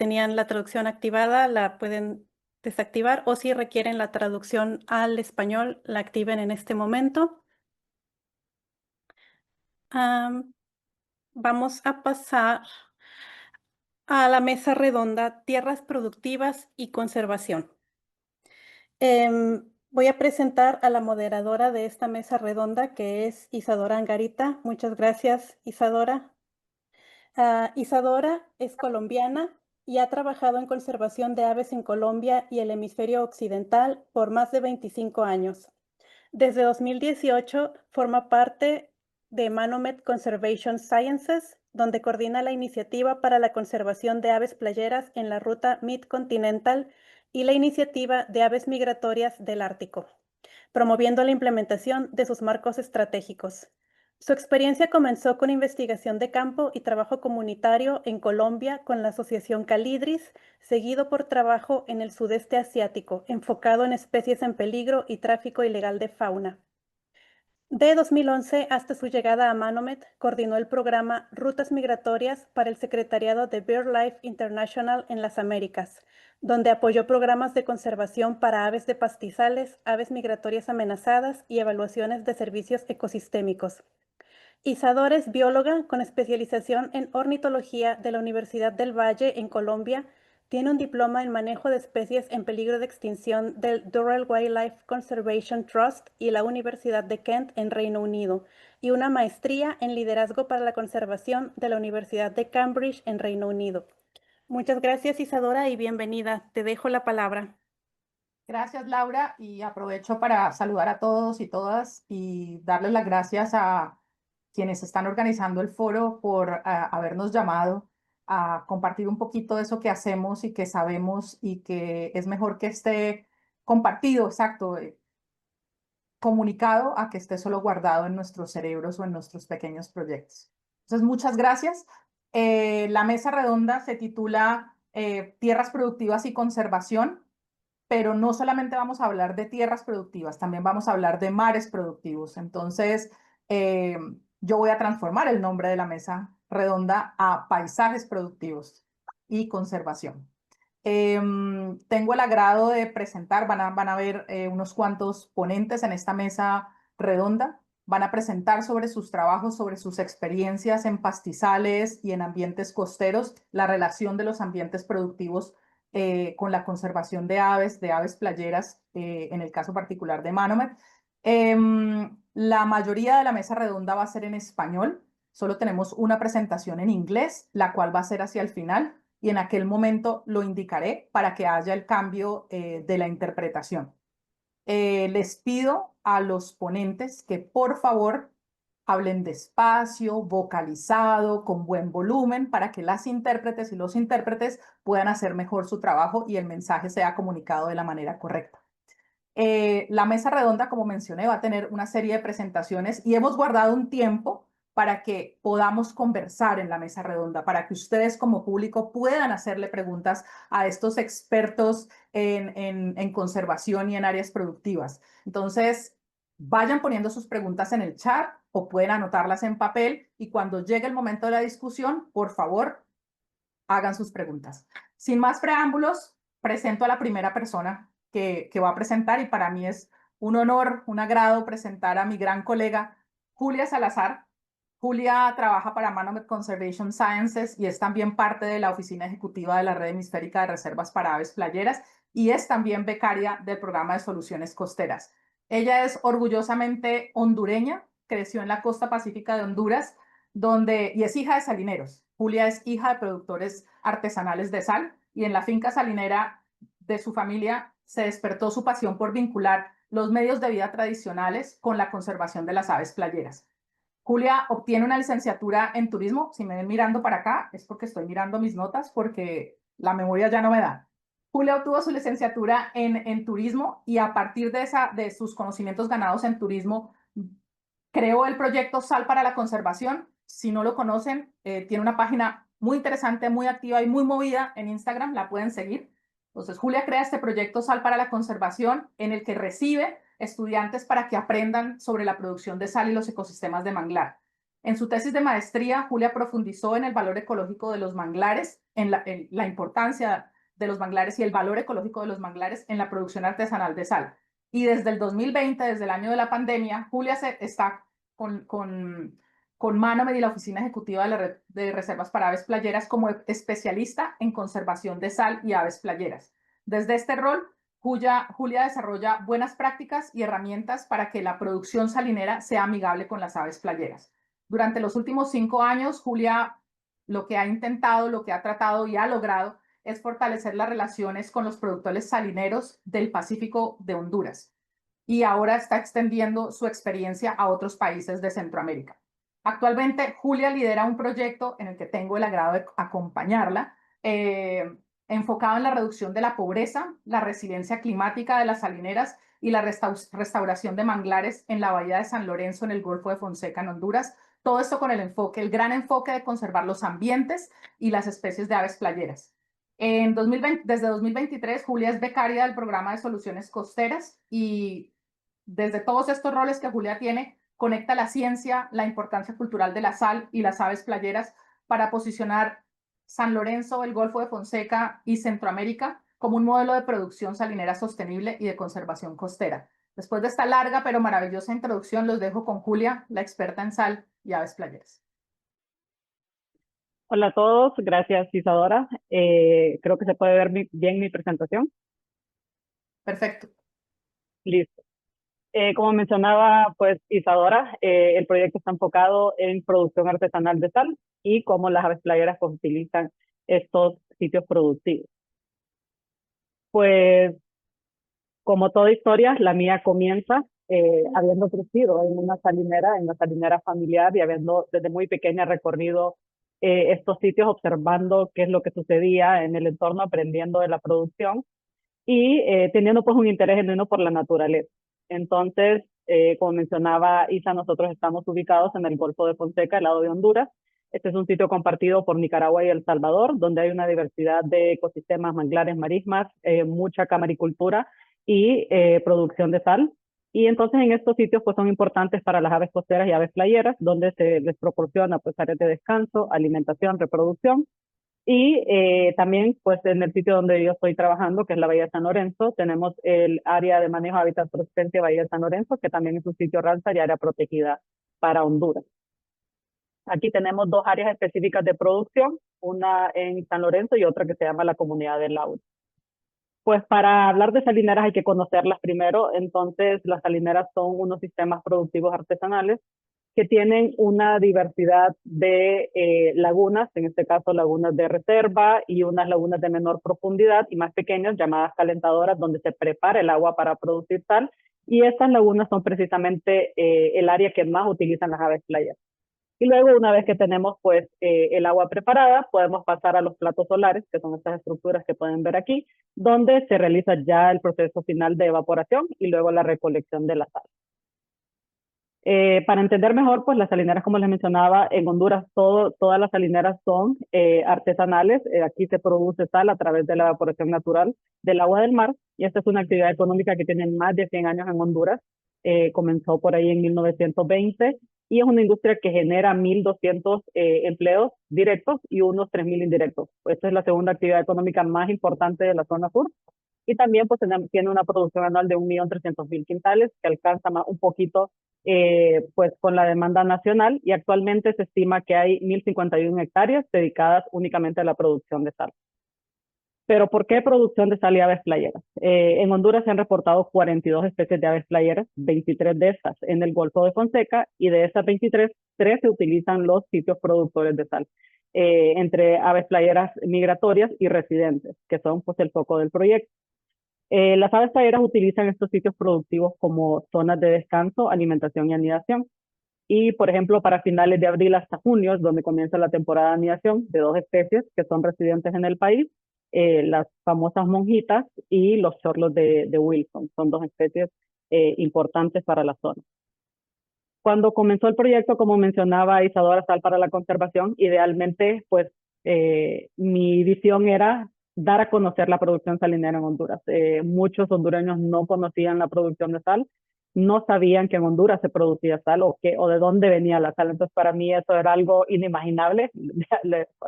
tenían la traducción activada, la pueden desactivar, o si requieren la traducción al español, la activen en este momento. Vamos a pasar a la mesa redonda, tierras productivas y conservación. Voy a presentar a la moderadora de esta mesa redonda, que es Isadora Angarita. Muchas gracias, Isadora. Isadora es colombiana y ha trabajado en conservación de aves en Colombia y el hemisferio occidental por más de 25 años. Desde 2018 forma parte de Manomet Conservation Sciences, donde coordina la iniciativa para la conservación de aves playeras en la ruta Mid-Continental y la iniciativa de aves migratorias del Ártico, promoviendo la implementación de sus marcos estratégicos. Su experiencia comenzó con investigación de campo y trabajo comunitario en Colombia con la Asociación Calidris, seguido por trabajo en el sudeste asiático, enfocado en especies en peligro y tráfico ilegal de fauna. De 2011 hasta su llegada a Manomet, coordinó el programa Rutas Migratorias para el Secretariado de BirdLife International en las Américas, donde apoyó programas de conservación para aves de pastizales, aves migratorias amenazadas y evaluaciones de servicios ecosistémicos. Isadora es bióloga con especialización en ornitología de la Universidad del Valle en Colombia. Tiene un diploma en manejo de especies en peligro de extinción del Durrell Wildlife Conservation Trust y la Universidad de Kent en Reino Unido, y una maestría en liderazgo para la conservación de la Universidad de Cambridge en Reino Unido. Muchas gracias, Isadora, y bienvenida. Te dejo la palabra. Gracias, Laura, y aprovecho para saludar a todos y todas y darles las gracias a quienes están organizando el foro por habernos llamado a compartir un poquito de eso que hacemos y que sabemos y que es mejor que esté compartido, exacto, comunicado a que esté solo guardado en nuestros cerebros o en nuestros pequeños proyectos. Entonces, muchas gracias. La mesa redonda se titula Tierras productivas y conservación, pero no solamente vamos a hablar de tierras productivas, también vamos a hablar de mares productivos. Entonces, eh, yo voy a transformar el nombre de la mesa redonda a paisajes productivos y conservación. Tengo el agrado de presentar, van a ver unos cuantos ponentes en esta mesa redonda. Van a presentar sobre sus trabajos, sobre sus experiencias en pastizales y en ambientes costeros, la relación de los ambientes productivos con la conservación de aves playeras, en el caso particular de Manomet. La mayoría de la mesa redonda va a ser en español. Solo tenemos una presentación en inglés, la cual va a ser hacia el final, y en aquel momento lo indicaré para que haya el cambio de la interpretación. Les pido a los ponentes que por favor hablen despacio, vocalizado, con buen volumen, para que las intérpretes y los intérpretes puedan hacer mejor su trabajo y el mensaje sea comunicado de la manera correcta. La mesa redonda, como mencioné, va a tener una serie de presentaciones y hemos guardado un tiempo para que podamos conversar en la mesa redonda, para que ustedes como público puedan hacerle preguntas a estos expertos en conservación y en áreas productivas. Entonces, vayan poniendo sus preguntas en el chat o pueden anotarlas en papel y cuando llegue el momento de la discusión, por favor, hagan sus preguntas. Sin más preámbulos, presento a la primera persona que va a presentar y para mí es un honor, un agrado presentar a mi gran colega Julia Salazar. Julia trabaja para Manomet Conservation Sciences y es también parte de la oficina ejecutiva de la Red Hemisférica de Reservas para Aves Playeras y es también becaria del programa de soluciones costeras. Ella es orgullosamente hondureña, creció en la costa pacífica de Honduras, y es hija de salineros. Julia es hija de productores artesanales de sal y en la finca salinera de su familia se despertó su pasión por vincular los medios de vida tradicionales con la conservación de las aves playeras. Julia obtiene una licenciatura en turismo. Si me ven mirando para acá es porque estoy mirando mis notas porque la memoria ya no me da. Julia obtuvo su licenciatura en turismo y a partir de sus conocimientos ganados en turismo creó el proyecto Sal para la Conservación. Si no lo conocen, tiene una página muy interesante, muy activa y muy movida en Instagram, la pueden seguir. Entonces, Julia crea este proyecto Sal para la Conservación en el que recibe estudiantes para que aprendan sobre la producción de sal y los ecosistemas de manglar. En su tesis de maestría, Julia profundizó en el valor ecológico de los manglares en la importancia de los manglares y el valor ecológico de los manglares en la producción artesanal de sal. Y desde el 2020, desde el año de la pandemia, Julia está con Manomed y la Oficina Ejecutiva de la Red de Reservas para Aves Playeras como especialista en conservación de sal y aves playeras. Desde este rol, Julia desarrolla buenas prácticas y herramientas para que la producción salinera sea amigable con las aves playeras. Durante los últimos 5 años, Julia lo que ha intentado, lo que ha tratado y ha logrado es fortalecer las relaciones con los productores salineros del Pacífico de Honduras. Y ahora está extendiendo su experiencia a otros países de Centroamérica. Actualmente, Julia lidera un proyecto en el que tengo el agrado de acompañarla, enfocado en la reducción de la pobreza, la resiliencia climática de las salineras y la restauración de manglares en la bahía de San Lorenzo, en el Golfo de Fonseca, en Honduras. Todo esto con el gran enfoque de conservar los ambientes y las especies de aves playeras. Desde 2023, Julia es becaria del programa de soluciones costeras y desde todos estos roles que Julia tiene, conecta la ciencia, la importancia cultural de la sal y las aves playeras para posicionar San Lorenzo, el Golfo de Fonseca y Centroamérica como un modelo de producción salinera sostenible y de conservación costera. Después de esta larga pero maravillosa introducción, los dejo con Julia, la experta en sal y aves playeras. Hola a todos, gracias Isadora. Creo que se puede ver bien mi presentación. Perfecto. Listo. Como mencionaba pues Isadora, el proyecto está enfocado en producción artesanal de sal y cómo las aves playeras pues, utilizan estos sitios productivos. Pues como toda historia, la mía comienza habiendo crecido en una salinera familiar y habiendo desde muy pequeña recorrido estos sitios, observando qué es lo que sucedía en el entorno, aprendiendo de la producción y teniendo pues un interés genuino por la naturaleza. Entonces, como mencionaba Isa, nosotros estamos ubicados en el Golfo de Fonseca, al lado de Honduras. Este es un sitio compartido por Nicaragua y El Salvador, donde hay una diversidad de ecosistemas, manglares, marismas, mucha camaricultura y producción de sal. Y entonces en estos sitios pues son importantes para las aves costeras y aves playeras, donde se les proporciona pues áreas de descanso, alimentación, reproducción. Y también, pues, en el sitio donde yo estoy trabajando, que es la Bahía de San Lorenzo, tenemos el área de manejo de hábitat prospecente Bahía de San Lorenzo, que también es un sitio Ramsar y área protegida para Honduras. Aquí tenemos dos áreas específicas de producción, una en San Lorenzo y otra que se llama la Comunidad del Lauro. Pues para hablar de salineras hay que conocerlas primero. Entonces, las salineras son unos sistemas productivos artesanales que tienen una diversidad de lagunas, en este caso lagunas de reserva y unas lagunas de menor profundidad y más pequeñas llamadas calentadoras, donde se prepara el agua para producir sal. Y estas lagunas son precisamente el área que más utilizan las aves playas. Y luego, una vez que tenemos pues el agua preparada, podemos pasar a los platos solares, que son estas estructuras que pueden ver aquí, donde se realiza ya el proceso final de evaporación y luego la recolección de la sal. Para entender mejor, pues las salineras, como les mencionaba, en Honduras todas las salineras son artesanales. Aquí se produce sal a través de la evaporación natural del agua del mar y esta es una actividad económica que tiene más de 100 años en Honduras. Comenzó por ahí en 1920 y es una industria que genera 1.200 empleos directos y unos 3.000 indirectos. Esta es la segunda actividad económica más importante de la zona sur. Y también pues tiene una producción anual de 1.300.000 quintales, que alcanza más, un poquito pues con la demanda nacional, y actualmente se estima que hay 1.051 hectáreas dedicadas únicamente a la producción de sal. Pero ¿por qué producción de sal y aves playeras? En Honduras se han reportado 42 especies de aves playeras, 23 de estas en el Golfo de Fonseca, y de esas 23, 3 se utilizan los sitios productores de sal, entre aves playeras migratorias y residentes, que son pues el foco del proyecto. Las aves playeras utilizan estos sitios productivos como zonas de descanso, alimentación y anidación. Y, por ejemplo, para finales de abril hasta junio, es donde comienza la temporada de anidación de dos especies que son residentes en el país, las famosas monjitas y los chorlos de Wilson. Son dos especies importantes para la zona. Cuando comenzó el proyecto, como mencionaba Isadora, Sal para la Conservación, idealmente, pues, mi visión era dar a conocer la producción salinera en Honduras. Muchos hondureños no conocían la producción de sal no sabían que en Honduras se producía sal o de dónde venía la sal. Entonces, para mí eso era algo inimaginable.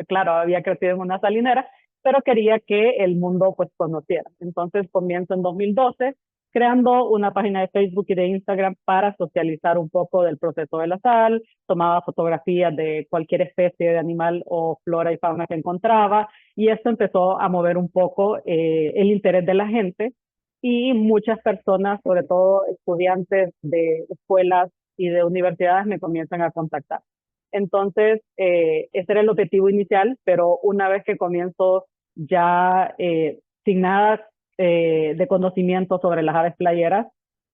Claro, había crecido en una salinera, pero quería que el mundo pues conociera. Entonces, comienzo en 2012 creando una página de Facebook y de Instagram para socializar un poco del proceso de la sal, tomaba fotografías de cualquier especie de animal o flora y fauna que encontraba, y esto empezó a mover un poco el interés de la gente, y muchas personas, sobre todo estudiantes de escuelas y de universidades, me comienzan a contactar. Entonces, ese era el objetivo inicial, pero una vez que comienzo ya sin nada de conocimiento sobre las aves playeras,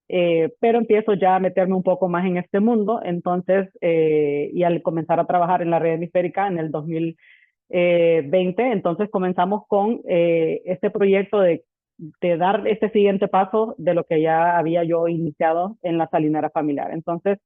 pero empiezo ya a meterme un poco más en este mundo. Entonces, y al comenzar a trabajar en la red hemisférica en el 2020, entonces comenzamos con este proyecto de dar este siguiente paso de lo que ya había yo iniciado en la salinera familiar. Entonces,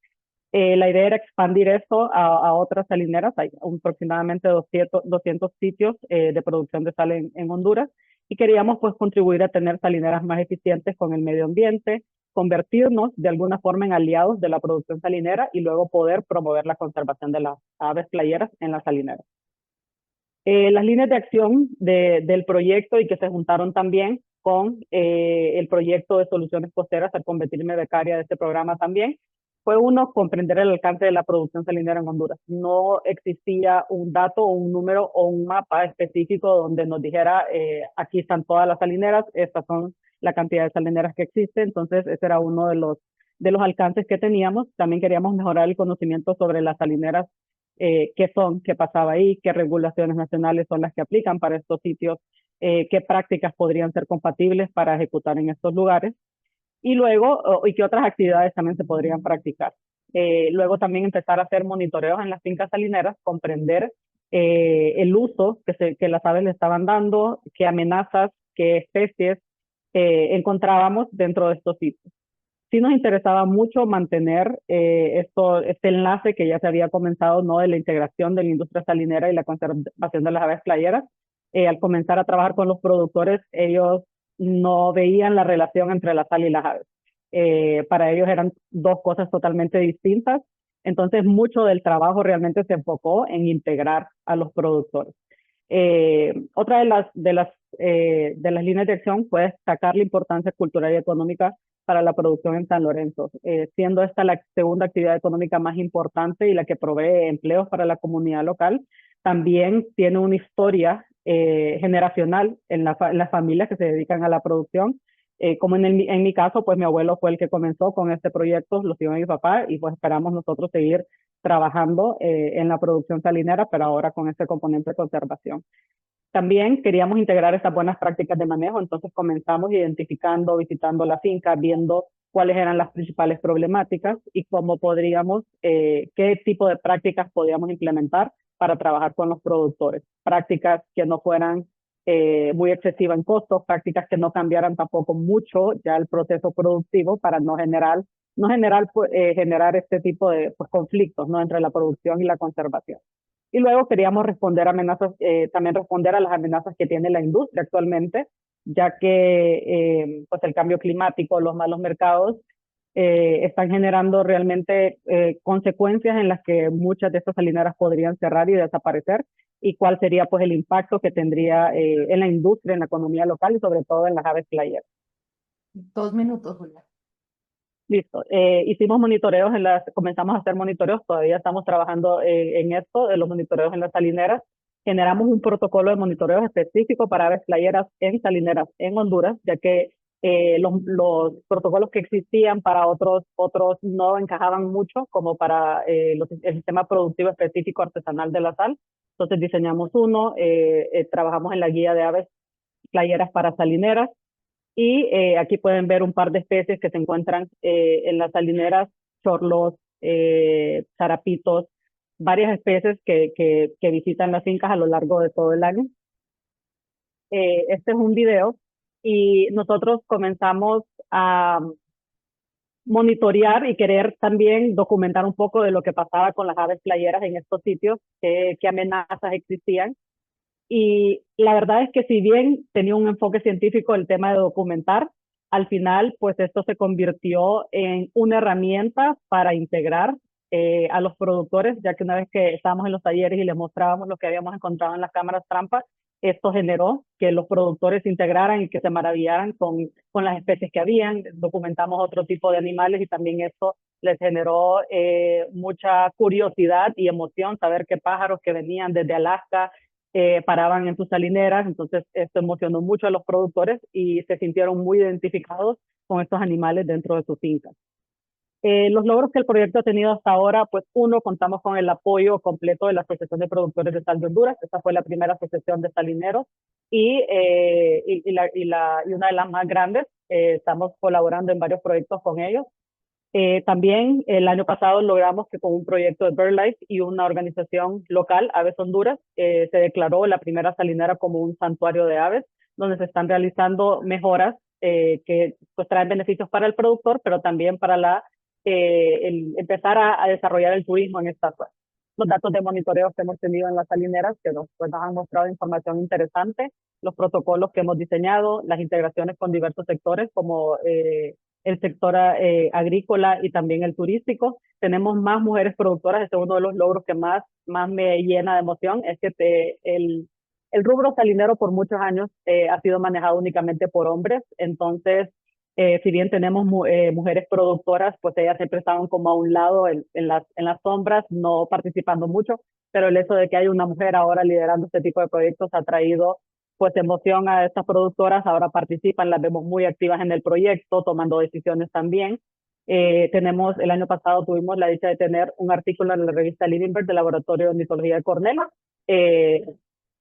la idea era expandir esto a otras salineras. Hay aproximadamente 200 sitios de producción de sal en Honduras, y queríamos pues contribuir a tener salineras más eficientes con el medio ambiente, convertirnos de alguna forma en aliados de la producción salinera y luego poder promover la conservación de las aves playeras en las salineras. Las líneas de acción del proyecto, y que se juntaron también con el proyecto de soluciones costeras al convertirme becaria de este programa también, fue uno, comprender el alcance de la producción salinera en Honduras. No existía un dato o un número o un mapa específico donde nos dijera aquí están todas las salineras, estas son la cantidad de salineras que existe. Entonces ese era uno de los alcances que teníamos. También queríamos mejorar el conocimiento sobre las salineras, qué son, qué pasaba ahí, qué regulaciones nacionales son las que aplican para estos sitios, qué prácticas podrían ser compatibles para ejecutar en estos lugares, y luego, y qué otras actividades también se podrían practicar. Luego también empezar a hacer monitoreos en las fincas salineras, comprender el uso que las aves le estaban dando, qué amenazas, qué especies encontrábamos dentro de estos sitios. Sí nos interesaba mucho mantener este enlace que ya se había comenzado, ¿no?, de la integración de la industria salinera y la conservación de las aves playeras. Al comenzar a trabajar con los productores, ellos no veían la relación entre la sal y las aves. Para ellos eran dos cosas totalmente distintas. Entonces, mucho del trabajo realmente se enfocó en integrar a los productores. Otra de las líneas de acción fue destacar la importancia cultural y económica para la producción en San Lorenzo, siendo esta la segunda actividad económica más importante y la que provee empleos para la comunidad local. También tiene una historia generacional en las familias que se dedican a la producción. Como en mi caso, pues mi abuelo fue el que comenzó con este proyecto, lo siguió mi papá, y pues esperamos nosotros seguir trabajando en la producción salinera, pero ahora con este componente de conservación. También queríamos integrar estas buenas prácticas de manejo, entonces comenzamos identificando, visitando la finca, viendo cuáles eran las principales problemáticas y cómo podríamos, qué tipo de prácticas podíamos implementar para trabajar con los productores. Prácticas que no fueran muy excesivas en costos, prácticas que no cambiaran tampoco mucho ya el proceso productivo para no generar este tipo de pues, conflictos, ¿no?, entre la producción y la conservación. Y luego queríamos responder también responder a las amenazas que tiene la industria actualmente, ya que pues el cambio climático, los malos mercados, están generando realmente consecuencias en las que muchas de estas salineras podrían cerrar y desaparecer, y cuál sería pues el impacto que tendría en la industria, en la economía local y sobre todo en las aves playeras. 2 minutos, Julia. Listo. Hicimos monitoreos comenzamos a hacer monitoreos, todavía estamos trabajando en esto, de los monitoreos en las salineras. Generamos un protocolo de monitoreos específico para aves playeras en salineras en Honduras, ya que los protocolos que existían para otros no encajaban mucho como para el sistema productivo específico artesanal de la sal. Entonces diseñamos uno, trabajamos en la guía de aves playeras para salineras. Y aquí pueden ver un par de especies que se encuentran en las salineras: chorlos, zarapitos, varias especies que visitan las fincas a lo largo de todo el año. Este es un video, y nosotros comenzamos a monitorear y querer también documentar un poco de lo que pasaba con las aves playeras en estos sitios, qué amenazas existían. Y la verdad es que si bien tenía un enfoque científico el tema de documentar, al final, pues esto se convirtió en una herramienta para integrar a los productores, ya que una vez que estábamos en los talleres y les mostrábamos lo que habíamos encontrado en las cámaras trampa, esto generó que los productores se integraran y que se maravillaran con las especies que habían. Documentamos otro tipo de animales y también esto les generó mucha curiosidad y emoción saber qué pájaros que venían desde Alaska paraban en sus salineras. Entonces esto emocionó mucho a los productores y se sintieron muy identificados con estos animales dentro de sus fincas. Los logros que el proyecto ha tenido hasta ahora, pues uno, contamos con el apoyo completo de la Asociación de Productores de Sal de Honduras. Esta fue la primera asociación de salineros y una de las más grandes. Estamos colaborando en varios proyectos con ellos. También el año pasado logramos que con un proyecto de BirdLife y una organización local, Aves Honduras, se declaró la primera salinera como un santuario de aves, donde se están realizando mejoras que pues traen beneficios para el productor, pero también para empezar a desarrollar el turismo en esta zona. Los datos de monitoreo que hemos tenido en las salineras, que pues, nos han mostrado información interesante, los protocolos que hemos diseñado, las integraciones con diversos sectores como el sector agrícola y también el turístico. Tenemos más mujeres productoras. Este es uno de los logros que más me llena de emoción, es que el rubro salinero por muchos años ha sido manejado únicamente por hombres. Entonces, si bien tenemos mujeres productoras, pues ellas siempre estaban como a un lado en las sombras, no participando mucho, pero el hecho de que hay una mujer ahora liderando este tipo de proyectos ha traído pues emoción a estas productoras. Ahora participan, las vemos muy activas en el proyecto, tomando decisiones también. El año pasado tuvimos la dicha de tener un artículo en la revista Living Bird del Laboratorio de Ornitología de Cornell,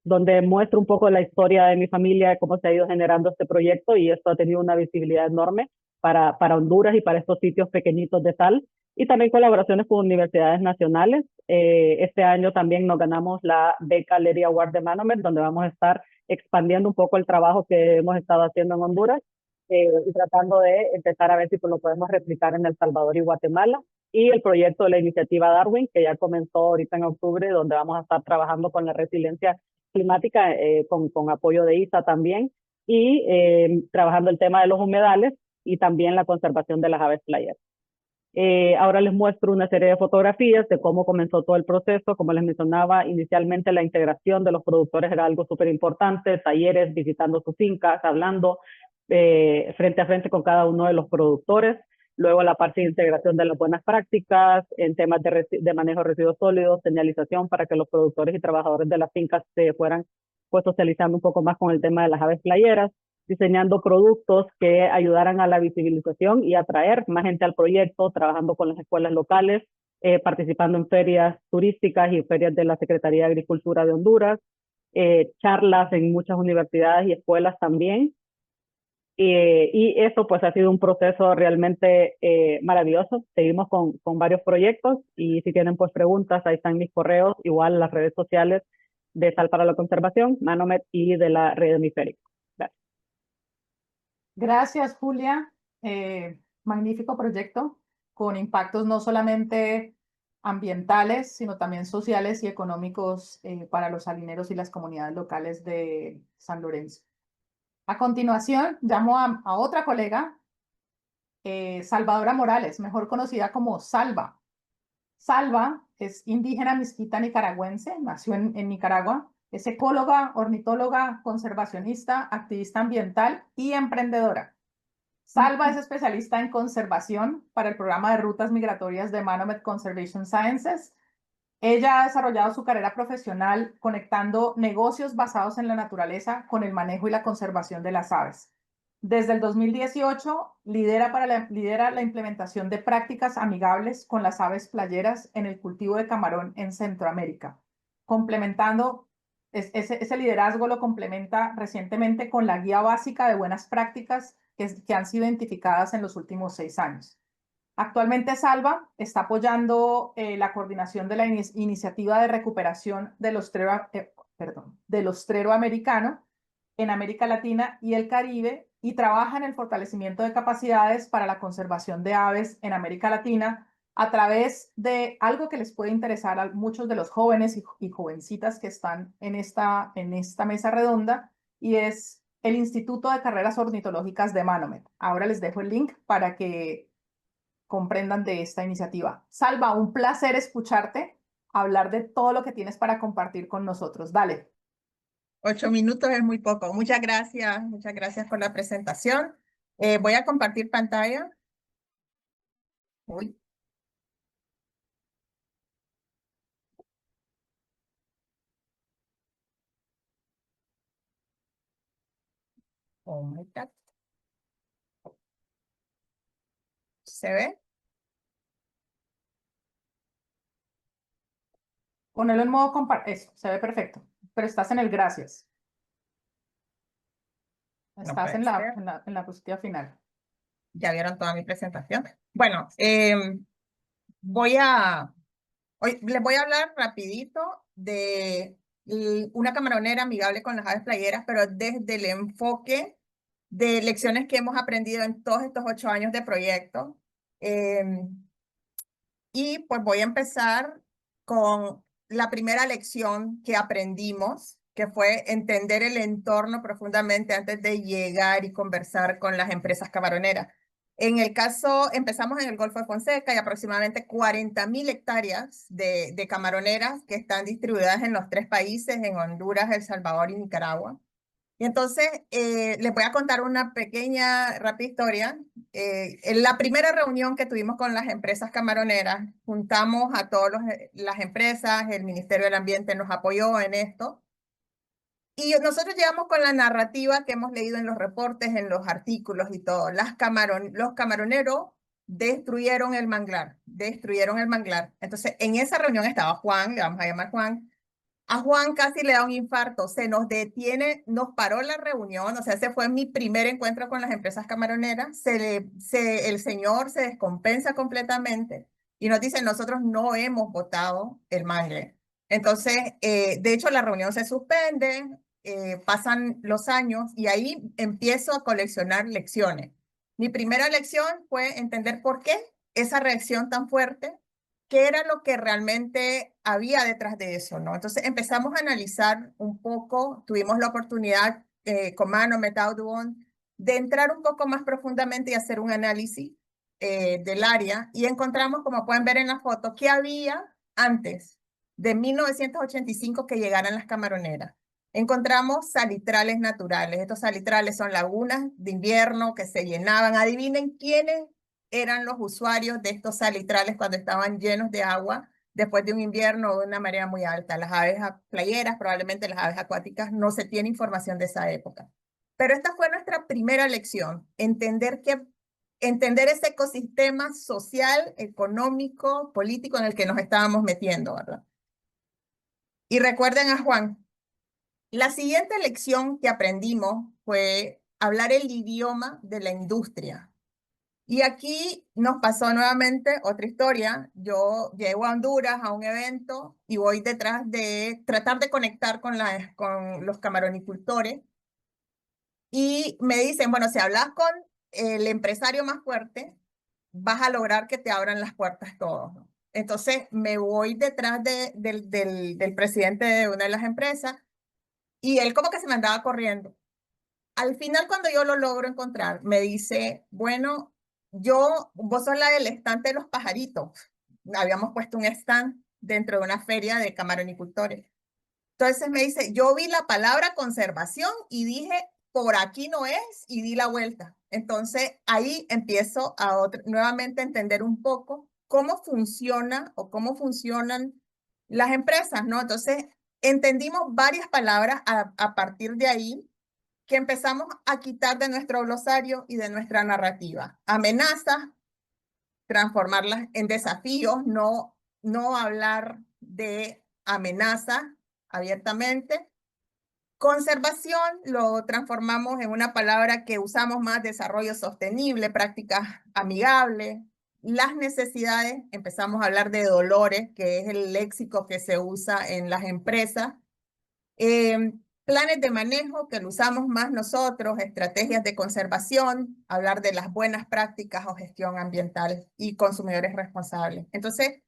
donde muestro un poco la historia de mi familia, de cómo se ha ido generando este proyecto, y esto ha tenido una visibilidad enorme para Honduras y para estos sitios pequeñitos de sal, y también colaboraciones con universidades nacionales. Este año también nos ganamos la beca Lady Award de Manomet, donde vamos a estar expandiendo un poco el trabajo que hemos estado haciendo en Honduras y tratando de empezar a ver si lo podemos replicar en El Salvador y Guatemala. Y el proyecto de la iniciativa Darwin, que ya comenzó ahorita en octubre, donde vamos a estar trabajando con la resiliencia climática con apoyo de ISA también, y trabajando el tema de los humedales y también la conservación de las aves playeras. Ahora les muestro una serie de fotografías de cómo comenzó todo el proceso. Como les mencionaba, inicialmente la integración de los productores era algo súper importante, talleres, visitando sus fincas, hablando frente a frente con cada uno de los productores. Luego la parte de integración de las buenas prácticas en temas de manejo de residuos sólidos, señalización para que los productores y trabajadores de las fincas se fueran pues socializando un poco más con el tema de las aves playeras, diseñando productos que ayudaran a la visibilización y atraer más gente al proyecto, trabajando con las escuelas locales, participando en ferias turísticas y ferias de la Secretaría de Agricultura de Honduras, charlas en muchas universidades y escuelas también. Y eso pues ha sido un proceso realmente maravilloso. Seguimos con varios proyectos, y si tienen pues preguntas, ahí están mis correos, igual las redes sociales de Sal para la Conservación, Manomet, y de la Red Hemisférica. Gracias, Julia. Magnífico proyecto con impactos no solamente ambientales, sino también sociales y económicos para los salineros y las comunidades locales de San Lorenzo. A continuación, llamo a otra colega, Salvadora Morales, mejor conocida como Salva. Salva es indígena mezquita nicaragüense, nació en Nicaragua, es ecóloga, ornitóloga, conservacionista, activista ambiental y emprendedora. Salva es especialista en conservación para el programa de rutas migratorias de Manomet Conservation Sciences. Ella ha desarrollado su carrera profesional conectando negocios basados en la naturaleza con el manejo y la conservación de las aves. Desde el 2018 lidera la implementación de prácticas amigables con las aves playeras en el cultivo de camarón en Centroamérica. Ese liderazgo lo complementa recientemente con la guía básica de buenas prácticas que han sido identificadas en los últimos 6 años. Actualmente Salva está apoyando la coordinación de la iniciativa de recuperación del ostrero americano en América Latina y el Caribe, y trabaja en el fortalecimiento de capacidades para la conservación de aves en América Latina a través de algo que les puede interesar a muchos de los jóvenes y jovencitas que están en esta mesa redonda, y es el Instituto de Carreras Ornitológicas de Manomet. Ahora les dejo el link para que comprendan de esta iniciativa. Salva, un placer escucharte hablar de todo lo que tienes para compartir con nosotros. Dale. 8 minutos es muy poco. Muchas gracias por la presentación. Voy a compartir pantalla. Uy. Oh my God. ¿Se ve? Ponelo en modo compartir. Eso, se ve perfecto. Pero estás en el gracias. Estás en la diapositiva final. Ya vieron toda mi presentación. Bueno, hoy les voy a hablar rapidito de una camaronera amigable con las aves playeras, pero desde el enfoque de lecciones que hemos aprendido en todos estos 8 años de proyecto. Y pues voy a empezar con la primera lección que aprendimos, que fue entender el entorno profundamente antes de llegar y conversar con las empresas camaroneras. En el caso, empezamos en el Golfo de Fonseca y aproximadamente 40.000 hectáreas de camaroneras que están distribuidas en los 3 países, en Honduras, El Salvador y Nicaragua. Y entonces les voy a contar una pequeña, rápida historia. En la primera reunión que tuvimos con las empresas camaroneras, juntamos a todas las empresas, el Ministerio del Ambiente nos apoyó en esto. Y nosotros llegamos con la narrativa que hemos leído en los reportes, en los artículos y todo. Los camaroneros destruyeron el manglar, Entonces, en esa reunión estaba Juan, le vamos a llamar Juan. A Juan casi le da un infarto, se nos detiene, nos paró la reunión, o sea, ese fue mi primer encuentro con las empresas camaroneras, el señor se descompensa completamente y nos dice, nosotros no hemos votado el mangle. Entonces, de hecho, la reunión se suspende, pasan los años y ahí empiezo a coleccionar lecciones. Mi primera lección fue entender por qué esa reacción tan fuerte, qué era lo que realmente había detrás de eso, ¿no? Entonces empezamos a analizar un poco, tuvimos la oportunidad con Manomet Audubon de entrar un poco más profundamente y hacer un análisis del área y encontramos, como pueden ver en la foto, qué había antes de 1985 que llegaran las camaroneras. Encontramos salitrales naturales. Estos salitrales son lagunas de invierno que se llenaban. Adivinen quiénes eran los usuarios de estos salitrales cuando estaban llenos de agua después de un invierno o de una marea muy alta. Las aves playeras, probablemente las aves acuáticas, no se tiene información de esa época. Pero esta fue nuestra primera lección, entender ese ecosistema social, económico, político en el que nos estábamos metiendo, ¿verdad? Y recuerden a Juan. La siguiente lección que aprendimos fue hablar el idioma de la industria. Y aquí nos pasó nuevamente otra historia. Yo llego a Honduras a un evento y voy detrás de tratar de conectar con los camaronicultores. Y me dicen, bueno, si hablas con el empresario más fuerte, vas a lograr que te abran las puertas todos, ¿no? Entonces me voy detrás del presidente de una de las empresas y él como que se me andaba corriendo. Al final, cuando yo lo logro encontrar, me dice, bueno, vos sos la del estante de los pajaritos. Habíamos puesto un stand dentro de una feria de camaronicultores. Entonces me dice, yo vi la palabra conservación y dije, por aquí no es, y di la vuelta. Entonces ahí empiezo nuevamente a entender un poco cómo funciona o cómo funcionan las empresas, ¿no? Entonces entendimos varias palabras a partir de ahí que empezamos a quitar de nuestro glosario y de nuestra narrativa. Amenazas, transformarlas en desafíos, no hablar de amenazas abiertamente. Conservación lo transformamos en una palabra que usamos más, desarrollo sostenible, prácticas amigables. Las necesidades, empezamos a hablar de dolores, que es el léxico que se usa en las empresas. Planes de manejo, que lo usamos más nosotros, estrategias de conservación, hablar de las buenas prácticas o gestión ambiental y consumidores responsables. Entonces,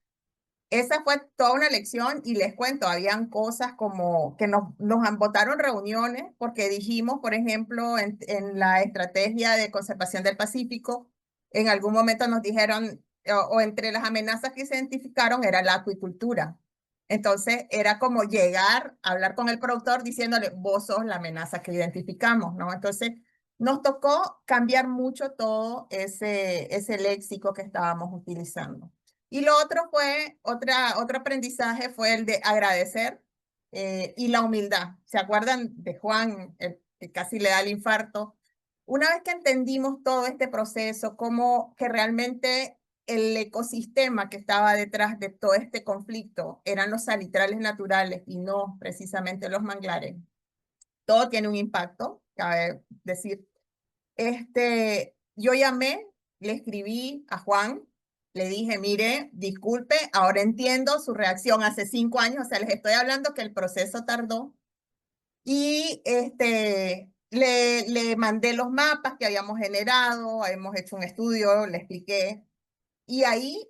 esa fue toda una lección y les cuento, habían cosas como que nos botaron reuniones porque dijimos, por ejemplo, en la estrategia de conservación del Pacífico, en algún momento nos dijeron, o entre las amenazas que se identificaron era la acuicultura. Entonces era como llegar a hablar con el productor diciéndole, vos sos la amenaza que identificamos, ¿no? Entonces nos tocó cambiar mucho todo ese léxico que estábamos utilizando. Y lo otro fue, otro aprendizaje fue el de agradecer y la humildad. ¿Se acuerdan de Juan, el que casi le da el infarto? Una vez que entendimos todo este proceso, como que realmente el ecosistema que estaba detrás de todo este conflicto eran los salitrales naturales y no precisamente los manglares, todo tiene un impacto, cabe decir. Yo llamé, le escribí a Juan, le dije, mire, disculpe, ahora entiendo su reacción hace 5 años, o sea, les estoy hablando que el proceso tardó. Y le mandé los mapas que habíamos generado, hemos hecho un estudio, le expliqué. Y ahí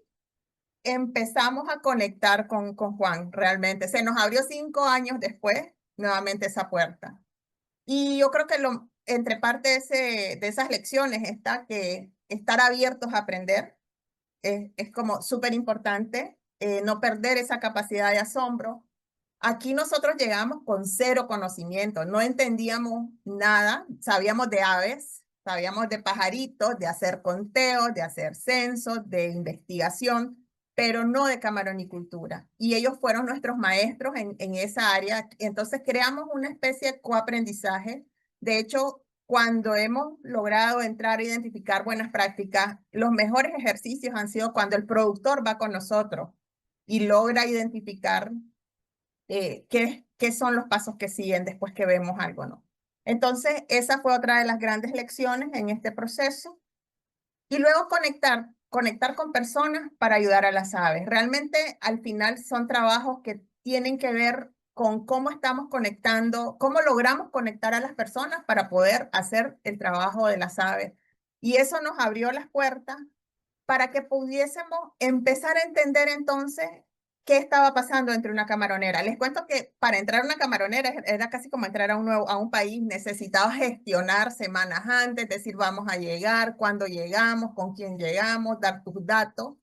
empezamos a conectar con Juan, realmente. Se nos abrió 5 años después, nuevamente esa puerta. Y yo creo que entre parte de esas lecciones está que estar abiertos a aprender es como súper importante, no perder esa capacidad de asombro. Aquí nosotros llegamos con 0 conocimiento, no entendíamos nada, sabíamos de aves, sabíamos de pajaritos, de hacer conteos, de hacer censos, de investigación, pero no de camaronicultura. Y ellos fueron nuestros maestros en esa área. Entonces creamos una especie de coaprendizaje. De hecho, cuando hemos logrado entrar a identificar buenas prácticas, los mejores ejercicios han sido cuando el productor va con nosotros y logra identificar qué son los pasos que siguen después que vemos algo, ¿no? Entonces, esa fue otra de las grandes lecciones en este proceso. Y luego conectar con personas para ayudar a las aves. Realmente, al final, son trabajos que tienen que ver con cómo estamos conectando, cómo logramos conectar a las personas para poder hacer el trabajo de las aves. Y eso nos abrió las puertas para que pudiésemos empezar a entender entonces qué estaba pasando entre una camaronera. Les cuento que para entrar a una camaronera era casi como entrar a un país, necesitaba gestionar semanas antes, decir vamos a llegar, cuándo llegamos, con quién llegamos, dar tus datos.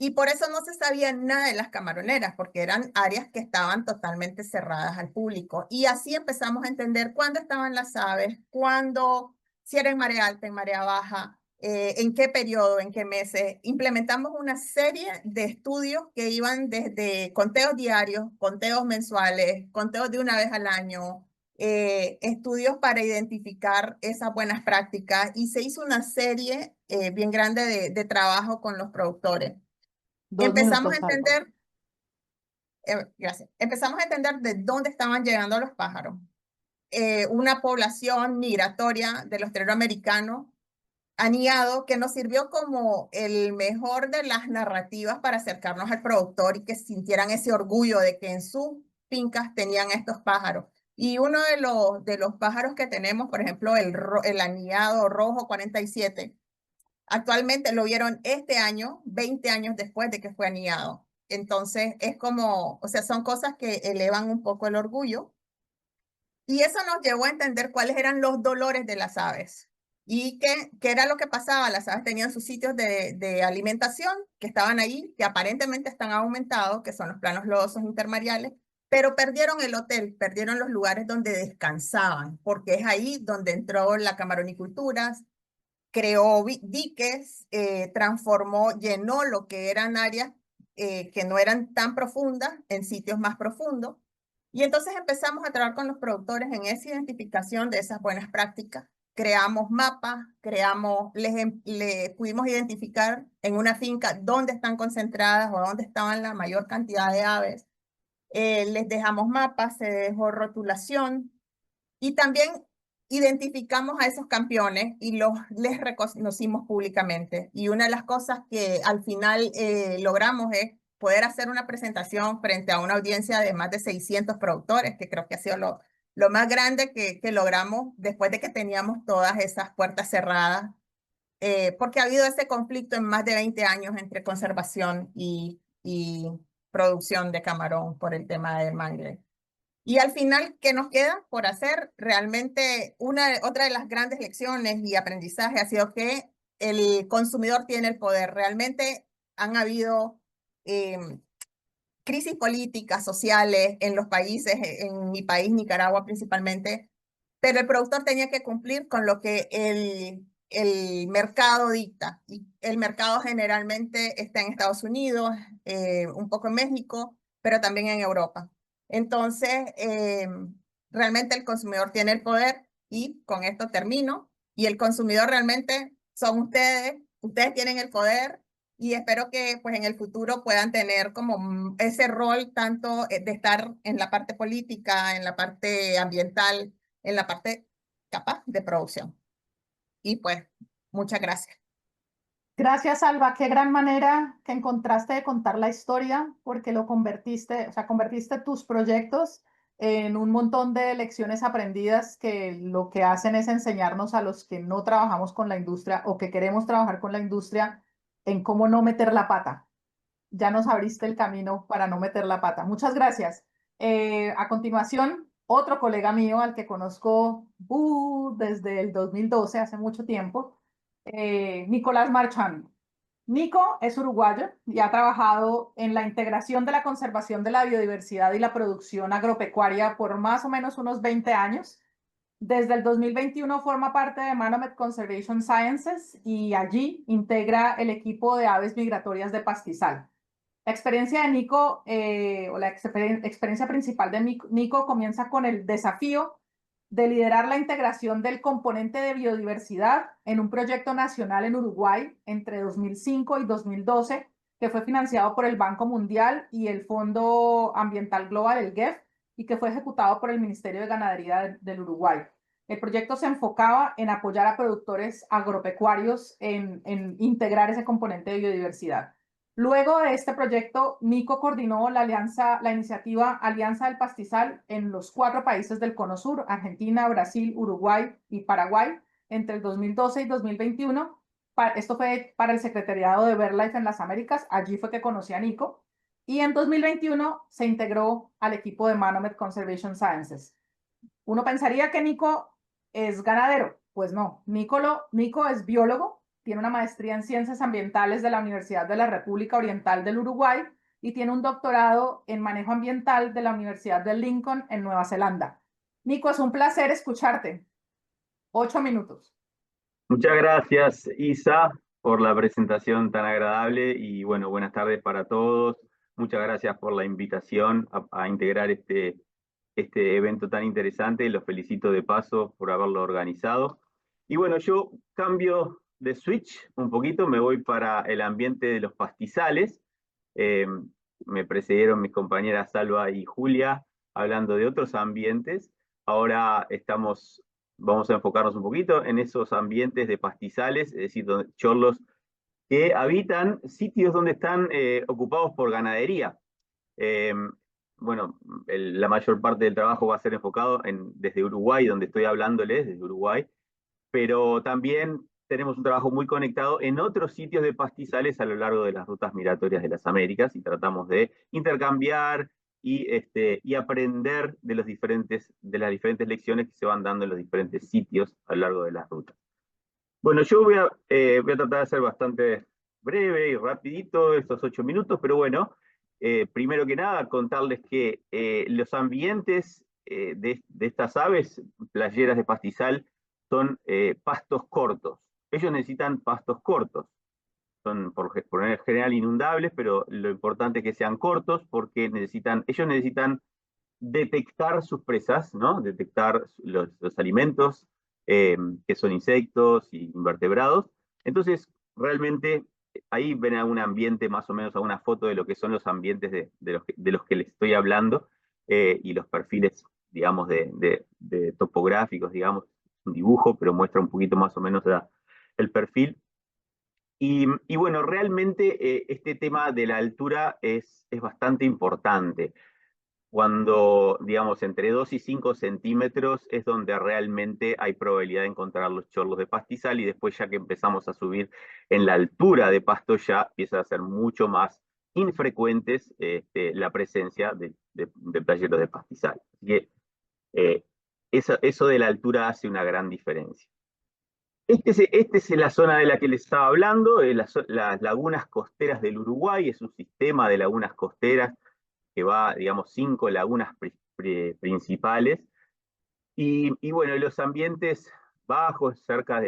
Y por eso no se sabía nada de las camaroneras, porque eran áreas que estaban totalmente cerradas al público. Y así empezamos a entender cuándo estaban las aves, cuándo, si era en marea alta, en marea baja, en qué periodo, en qué meses. Implementamos una serie de estudios que iban desde conteos diarios, conteos mensuales, conteos de una vez al año, estudios para identificar esas buenas prácticas, y se hizo una serie bien grande de trabajo con los productores. 2 Empezamos a minutos, Alba. entender, gracias, empezamos a entender de dónde estaban llegando los pájaros. Una población migratoria del ostrero americano aniado que nos sirvió como el mejor de las narrativas para acercarnos al productor y que sintieran ese orgullo de que en sus fincas tenían estos pájaros. Y uno de los pájaros que tenemos, por ejemplo, el aniado rojo 47, actualmente lo vieron este año, 20 años después de que fue anillado. Entonces es como, o sea, son cosas que elevan un poco el orgullo. Y eso nos llevó a entender cuáles eran los dolores de las aves y qué era lo que pasaba. Las aves tenían sus sitios de alimentación que estaban ahí, que aparentemente están aumentados, que son los planos lodosos intermareales, pero perdieron el hotel, perdieron los lugares donde descansaban, porque es ahí donde entró la camaronicultura, creó diques, transformó, llenó lo que eran áreas que no eran tan profundas en sitios más profundos. Y entonces empezamos a trabajar con los productores en esa identificación de esas buenas prácticas. Creamos mapas, le pudimos identificar en una finca dónde están concentradas o dónde estaban la mayor cantidad de aves. Les dejamos mapas, se dejó rotulación y también identificamos a esos campeones y les reconocimos públicamente. Y una de las cosas que al final logramos es poder hacer una presentación frente a una audiencia de más de 600 productores, que creo que ha sido lo más grande que logramos después de que teníamos todas esas puertas cerradas, porque ha habido ese conflicto en más de 20 años entre conservación y producción de camarón por el tema del mangle. Y al final, ¿qué nos queda por hacer? Realmente otra de las grandes lecciones y aprendizaje ha sido que el consumidor tiene el poder. Realmente han habido crisis políticas, sociales en los países, en mi país, Nicaragua principalmente, pero el productor tenía que cumplir con lo que el mercado dicta. Y el mercado generalmente está en Estados Unidos, un poco en México, pero también en Europa. Entonces, realmente el consumidor tiene el poder y con esto termino. Y el consumidor realmente son ustedes tienen el poder y espero que pues en el futuro puedan tener como ese rol tanto de estar en la parte política, en la parte ambiental, en la parte capaz de producción. Y pues, muchas gracias. Gracias, Alba. Qué gran manera que encontraste de contar la historia, porque lo convertiste, o sea, convertiste tus proyectos en un montón de lecciones aprendidas que lo que hacen es enseñarnos a los que no trabajamos con la industria o que queremos trabajar con la industria en cómo no meter la pata. Ya nos abriste el camino para no meter la pata. Muchas gracias. A continuación, otro colega mío al que conozco desde el 2012, hace mucho tiempo, Nicolás Marchand. Nico es uruguayo y ha trabajado en la integración de la conservación de la biodiversidad y la producción agropecuaria por más o menos unos 20 años. Desde el 2021 forma parte de Manomet Conservation Sciences y allí integra el equipo de aves migratorias de pastizal. La experiencia de Nico, o la experiencia principal de Nico comienza con el desafío de liderar la integración del componente de biodiversidad en un proyecto nacional en Uruguay entre 2005 y 2012, que fue financiado por el Banco Mundial y el Fondo Ambiental Global, el GEF, y que fue ejecutado por el Ministerio de Ganadería del Uruguay. El proyecto se enfocaba en apoyar a productores agropecuarios en integrar ese componente de biodiversidad. Luego de este proyecto, Nico coordinó la iniciativa Alianza del Pastizal en los 4 países del Cono Sur, Argentina, Brasil, Uruguay y Paraguay, entre el 2012 y 2021. Esto fue para el Secretariado de BirdLife en las Américas, allí fue que conocí a Nico. Y en 2021 se integró al equipo de Manomet Conservation Sciences. Uno pensaría que Nico es ganadero, pues no. Nico es biólogo, tiene una maestría en Ciencias Ambientales de la Universidad de la República Oriental del Uruguay y tiene un doctorado en Manejo Ambiental de la Universidad de Lincoln en Nueva Zelanda. Nico, es un placer escucharte. 8 minutos. Muchas gracias, Isa, por la presentación tan agradable y bueno, buenas tardes para todos. Muchas gracias por la invitación a integrar este evento tan interesante. Los felicito de paso por haberlo organizado. Y bueno, yo cambio de switch un poquito, me voy para el ambiente de los pastizales. Me precedieron mis compañeras Salva y Julia hablando de otros ambientes. Ahora vamos a enfocarnos un poquito en esos ambientes de pastizales, es decir, chorlos que habitan sitios donde están ocupados por ganadería. Bueno, la mayor parte del trabajo va a ser enfocado desde Uruguay, donde estoy hablándoles, desde Uruguay, pero también tenemos un trabajo muy conectado en otros sitios de pastizales a lo largo de las rutas migratorias de las Américas y tratamos de intercambiar y aprender de las diferentes lecciones que se van dando en los diferentes sitios a lo largo de las rutas. Bueno, yo voy a tratar de ser bastante breve y rapidito estos 8 minutos, pero bueno, primero que nada contarles que los ambientes de estas aves playeras de pastizal son pastos cortos. Ellos necesitan pastos cortos. Son por general inundables, pero lo importante es que sean cortos porque ellos necesitan detectar sus presas, ¿no? Detectar los alimentos, que son insectos y invertebrados. Entonces, realmente, ahí ven a un ambiente, más o menos a una foto de lo que son los ambientes de los que les estoy hablando, y los perfiles, digamos, de topográficos, digamos, un dibujo, pero muestra un poquito más o menos el perfil. Y bueno, realmente este tema de la altura es bastante importante. Cuando, digamos, entre 2 y 5 centímetros es donde realmente hay probabilidad de encontrar los chorlos de pastizal, y después ya que empezamos a subir en la altura de pasto ya empieza a ser mucho más infrecuentes la presencia de playeros de pastizal. Así que eso de la altura hace una gran diferencia. Esta es la zona de la que les estaba hablando, las lagunas costeras del Uruguay. Es un sistema de lagunas costeras que va, digamos, 5 lagunas principales. Y bueno, los ambientes bajos, cerca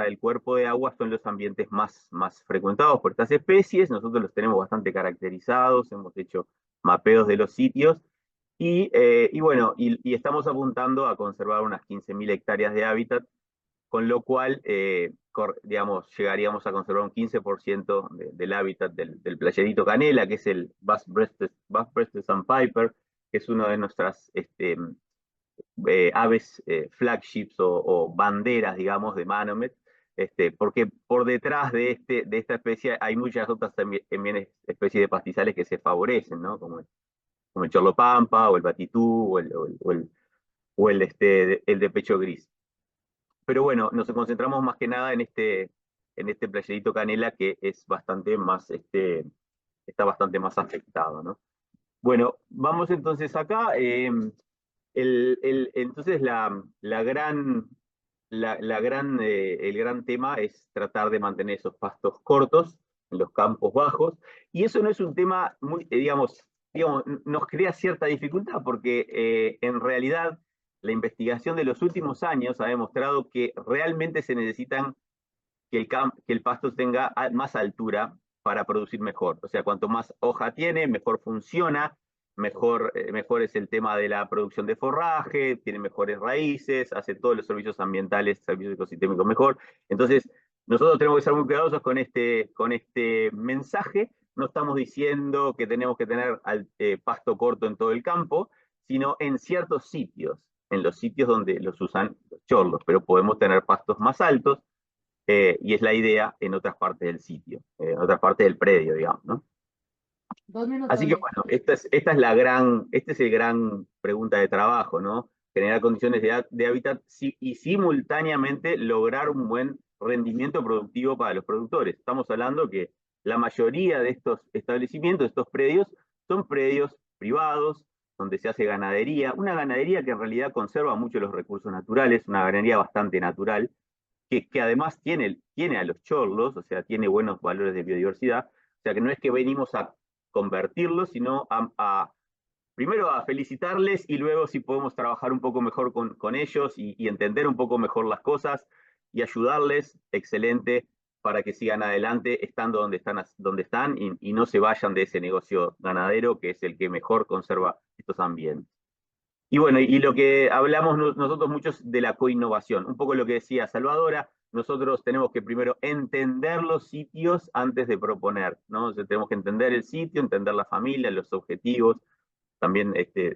del cuerpo de agua, son los ambientes más frecuentados por estas especies. Nosotros los tenemos bastante caracterizados, hemos hecho mapeos de los sitios, y bueno, estamos apuntando a conservar unas 15.000 hectáreas de hábitat, con lo cual, digamos, llegaríamos a conservar un 15% del hábitat del playerito canela, que es el Bass-breasted Sandpiper, que es una de nuestras aves flagships o banderas, digamos, de Manomet, porque por detrás de esta especie hay muchas otras también especies de pastizales que se favorecen, ¿no? Como el chorlopampa, o el batitú, o el de pecho gris. Pero bueno, nos concentramos más que nada en este playerito canela, que es bastante más, está bastante más afectado, ¿no? Bueno, vamos entonces acá. Entonces el gran tema es tratar de mantener esos pastos cortos en los campos bajos, y eso no es un tema muy, digamos, nos crea cierta dificultad, porque en realidad la investigación de los últimos años ha demostrado que realmente se necesitan que el pasto tenga más altura para producir mejor. O sea, cuanto más hoja tiene, mejor funciona, mejor es el tema de la producción de forraje, tiene mejores raíces, hace todos los servicios ambientales, servicios ecosistémicos mejor. Entonces, nosotros tenemos que ser muy cuidadosos con este mensaje. No estamos diciendo que tenemos que tener pasto corto en todo el campo, sino en ciertos sitios, en los sitios donde los usan los chorlos, pero podemos tener pastos más altos, y es la idea en otras partes del sitio, en otras partes del predio, digamos, ¿no? 2 minutos. Así que bueno, esta es el gran pregunta de trabajo, ¿no? Generar condiciones de hábitat y simultáneamente lograr un buen rendimiento productivo para los productores. Estamos hablando que la mayoría de estos establecimientos, estos predios, son predios privados, donde se hace ganadería, una ganadería que en realidad conserva mucho los recursos naturales, una ganadería bastante natural, que además tiene a los chorlos, o sea, tiene buenos valores de biodiversidad. O sea, que no es que venimos a convertirlos, sino primero a felicitarles, y luego, si podemos trabajar un poco mejor con ellos y entender un poco mejor las cosas y ayudarles, excelente, para que sigan adelante estando donde están y no se vayan de ese negocio ganadero, que es el que mejor conserva estos ambientes. Y bueno, y lo que hablamos nosotros muchos de la coinnovación, un poco lo que decía Salvadora. Nosotros tenemos que primero entender los sitios antes de proponer, ¿no? Entonces, tenemos que entender el sitio, entender la familia, los objetivos. También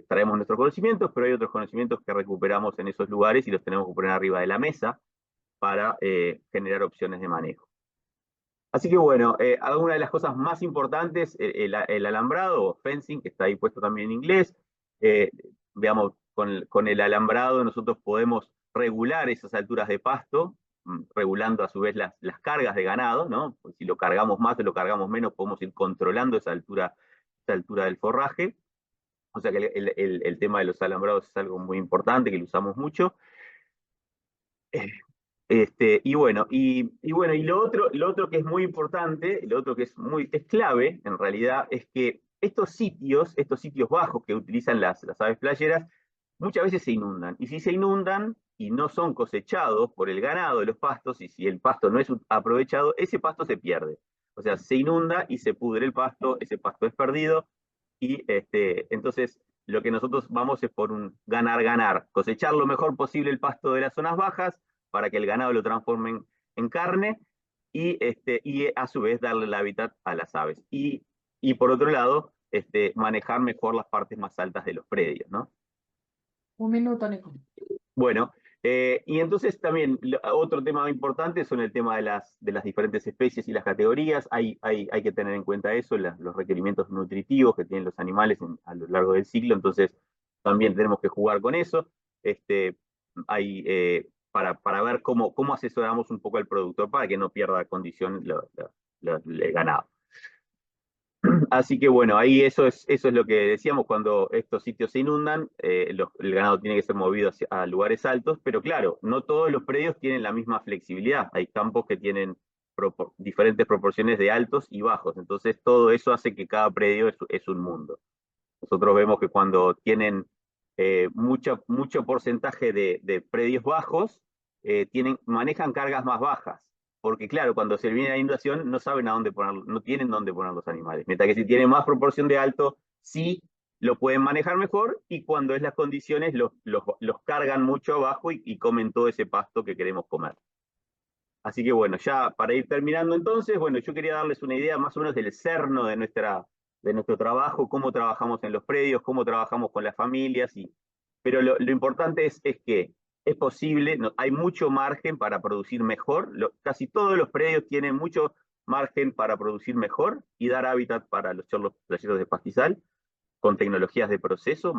traemos nuestros conocimientos, pero hay otros conocimientos que recuperamos en esos lugares y los tenemos que poner arriba de la mesa para generar opciones de manejo. Así que bueno, alguna de las cosas más importantes, el alambrado o fencing, que está ahí puesto también en inglés. Veamos, con el alambrado nosotros podemos regular esas alturas de pasto, regulando a su vez las cargas de ganado, ¿no? Porque si lo cargamos más o lo cargamos menos, podemos ir controlando esa altura del forraje. O sea que el tema de los alambrados es algo muy importante, que lo usamos mucho. Y bueno, lo otro que es muy importante, lo otro que es clave, en realidad, es que estos sitios bajos que utilizan las aves playeras, muchas veces se inundan. Y si se inundan y no son cosechados por el ganado de los pastos, y si el pasto no es aprovechado, ese pasto se pierde. O sea, se inunda y se pudre el pasto, ese pasto es perdido, y entonces lo que nosotros vamos es por un ganar-ganar, cosechar lo mejor posible el pasto de las zonas bajas, para que el ganado lo transformen en carne, y a su vez darle el hábitat a las aves. Y por otro lado, manejar mejor las partes más altas de los predios, ¿no? 1 minuto, Nico. Bueno, y entonces también otro tema importante son el tema de las diferentes especies y las categorías. Hay que tener en cuenta eso, los requerimientos nutritivos que tienen los animales a lo largo del ciclo. Entonces también tenemos que jugar con eso. Para ver cómo asesoramos un poco al productor para que no pierda condición el ganado. Así que bueno, ahí eso es lo que decíamos, cuando estos sitios se inundan, el ganado tiene que ser movido a lugares altos, pero claro, no todos los predios tienen la misma flexibilidad. Hay campos que tienen diferentes proporciones de altos y bajos, entonces todo eso hace que cada predio es un mundo. Nosotros vemos que cuando tienen mucho porcentaje de predios bajos, manejan cargas más bajas. Porque claro, cuando se viene la inundación no saben a dónde poner, no tienen dónde poner los animales. Mientras que si tienen más proporción de alto, sí lo pueden manejar mejor, y cuando es las condiciones los cargan mucho abajo y comen todo ese pasto que queremos comer. Así que bueno, ya para ir terminando entonces, bueno, yo quería darles una idea más o menos del cerno de nuestro trabajo, cómo trabajamos en los predios, cómo trabajamos con las familias, pero lo importante es que es posible, hay mucho margen para producir mejor, casi todos los predios tienen mucho margen para producir mejor y dar hábitat para los playeros de pastizal, con tecnologías de proceso,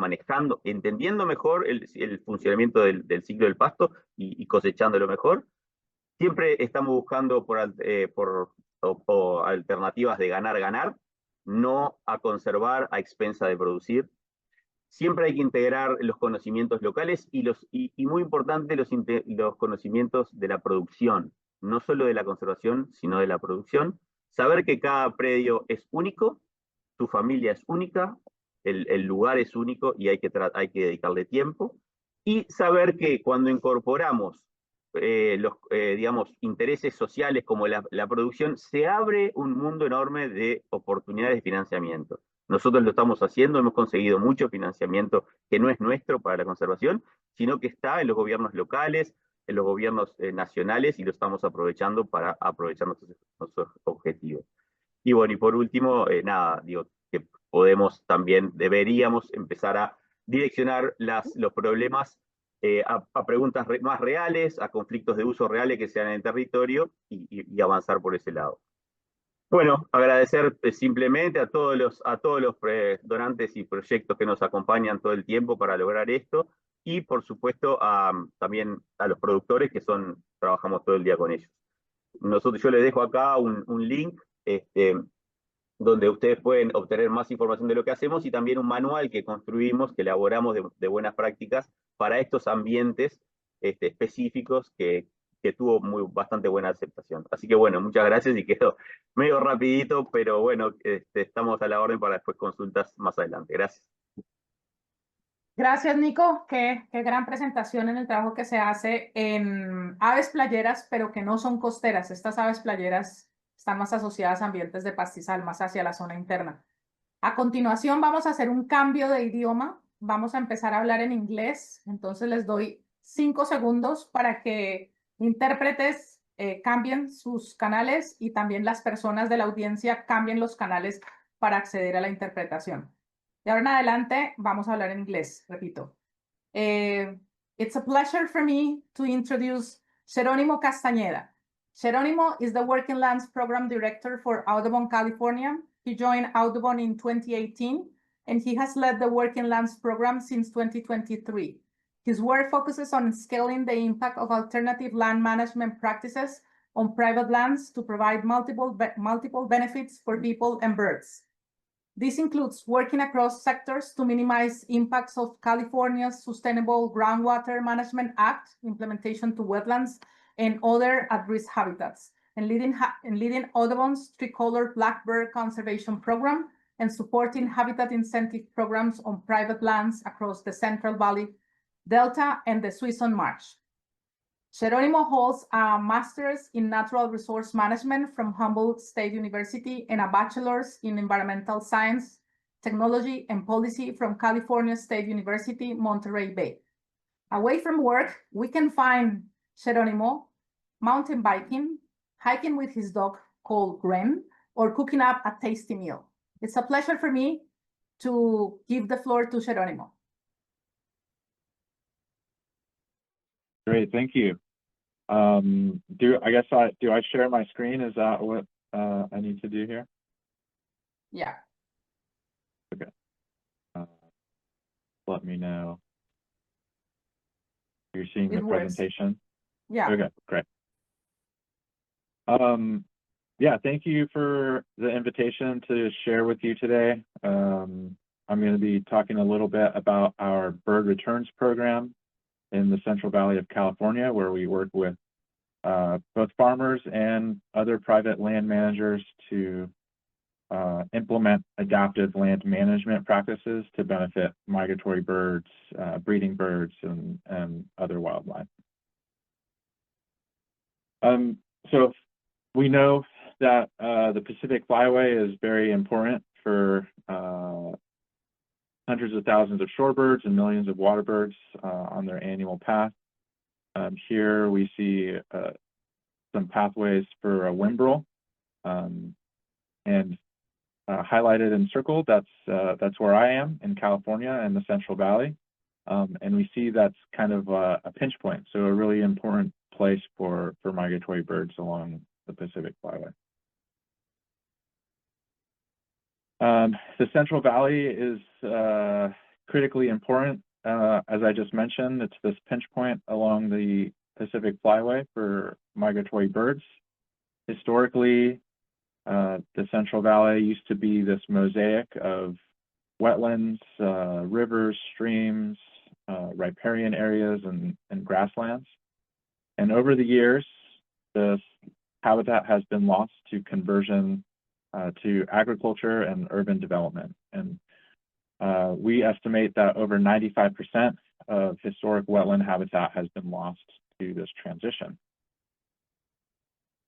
entendiendo mejor el funcionamiento del ciclo del pasto y cosechándolo mejor. Siempre estamos buscando por alternativas de ganar, no a conservar a expensa de producir. Siempre hay que integrar los conocimientos locales y muy importante, los conocimientos de la producción, no solo de la conservación, sino de la producción. Saber que cada predio es único, tu familia es única, el lugar es único y hay que dedicarle tiempo. Y saber que cuando incorporamos digamos, intereses sociales como la producción, se abre un mundo enorme de oportunidades de financiamiento. Nosotros lo estamos haciendo, hemos conseguido mucho financiamiento que no es nuestro para la conservación, sino que está en los gobiernos locales, en los gobiernos nacionales, y lo estamos aprovechando para aprovechar nuestros objetivos. Y bueno, y por último, nada, digo, que deberíamos empezar a direccionar los problemas a preguntas más reales, a conflictos de uso reales que sean en el territorio, y avanzar por ese lado. Bueno, agradecer simplemente a todos los donantes y proyectos que nos acompañan todo el tiempo para lograr esto, y por supuesto también a los productores trabajamos todo el día con ellos. Yo les dejo acá un link donde ustedes pueden obtener más información de lo que hacemos, y también un manual que construimos, que elaboramos de buenas prácticas para estos ambientes específicos, que tuvo bastante buena aceptación. Así que bueno, muchas gracias, y quedó medio rapidito, pero bueno, estamos a la orden para después consultas más adelante. Gracias. Gracias, Nico. Qué gran presentación en el trabajo que se hace en aves playeras, pero que no son costeras. Estas aves playeras están más asociadas a ambientes de pastizal, más hacia la zona interna. A continuación vamos a hacer un cambio de idioma. Vamos a empezar a hablar en inglés. Entonces les doy 5 segundos para que intérpretes cambien sus canales, y también las personas de la audiencia cambien los canales para acceder a la interpretación. De ahora en adelante vamos a hablar en inglés, repito. It's a pleasure for me to introduce Jerónimo Castañeda. Jerónimo is the Working Lands Program Director for Audubon, California. He joined Audubon in 2018, and he has led the Working Lands Program since 2023. His work focuses on scaling the impact of alternative land management practices on private lands to provide multiple benefits for people and birds. This includes working across sectors to minimize impacts of California's Sustainable Groundwater Management Act implementation to wetlands and other at-risk habitats, and leading Audubon's Tricolor Blackbird Conservation Program, and supporting habitat incentive programs on private lands across the Central Valley Delta and the Suisun Marsh. Jerónimo holds a master's in natural resource management from Humboldt State University and a bachelor's in environmental science, technology, and policy from California State University, Monterey Bay. Away from work, we can find Jerónimo mountain biking, hiking with his dog called Gren, or cooking up a tasty meal. It's a pleasure for me to give the floor to Jerónimo. Great, thank you. Do I share my screen? Is that what I need to do here? Yeah. Okay. Let me know. You're seeing the presentation? Yeah. Okay, great. Yeah, thank you for the invitation to share with you today. I'm going to be talking a little bit about our bird returns program in the Central Valley of California, where we work with both farmers and other private land managers to implement adaptive land management practices to benefit migratory birds, breeding birds, and other wildlife. So we know that the Pacific Flyway is very important for hundreds of thousands of shorebirds and millions of waterbirds on their annual path. Here we see some pathways for a whimbrel, and highlighted and circled, that's where I am in California in the Central Valley. And we see that's kind of a pinch point, so a really important place for migratory birds along the Pacific Flyway. The Central Valley is critically important. As I just mentioned, it's this pinch point along the Pacific Flyway for migratory birds. Historically, the Central Valley used to be this mosaic of wetlands, rivers, streams, riparian areas, and grasslands. And over the years, this habitat has been lost to conversion to agriculture and urban development. And we estimate that over 95% of historic wetland habitat has been lost to this transition.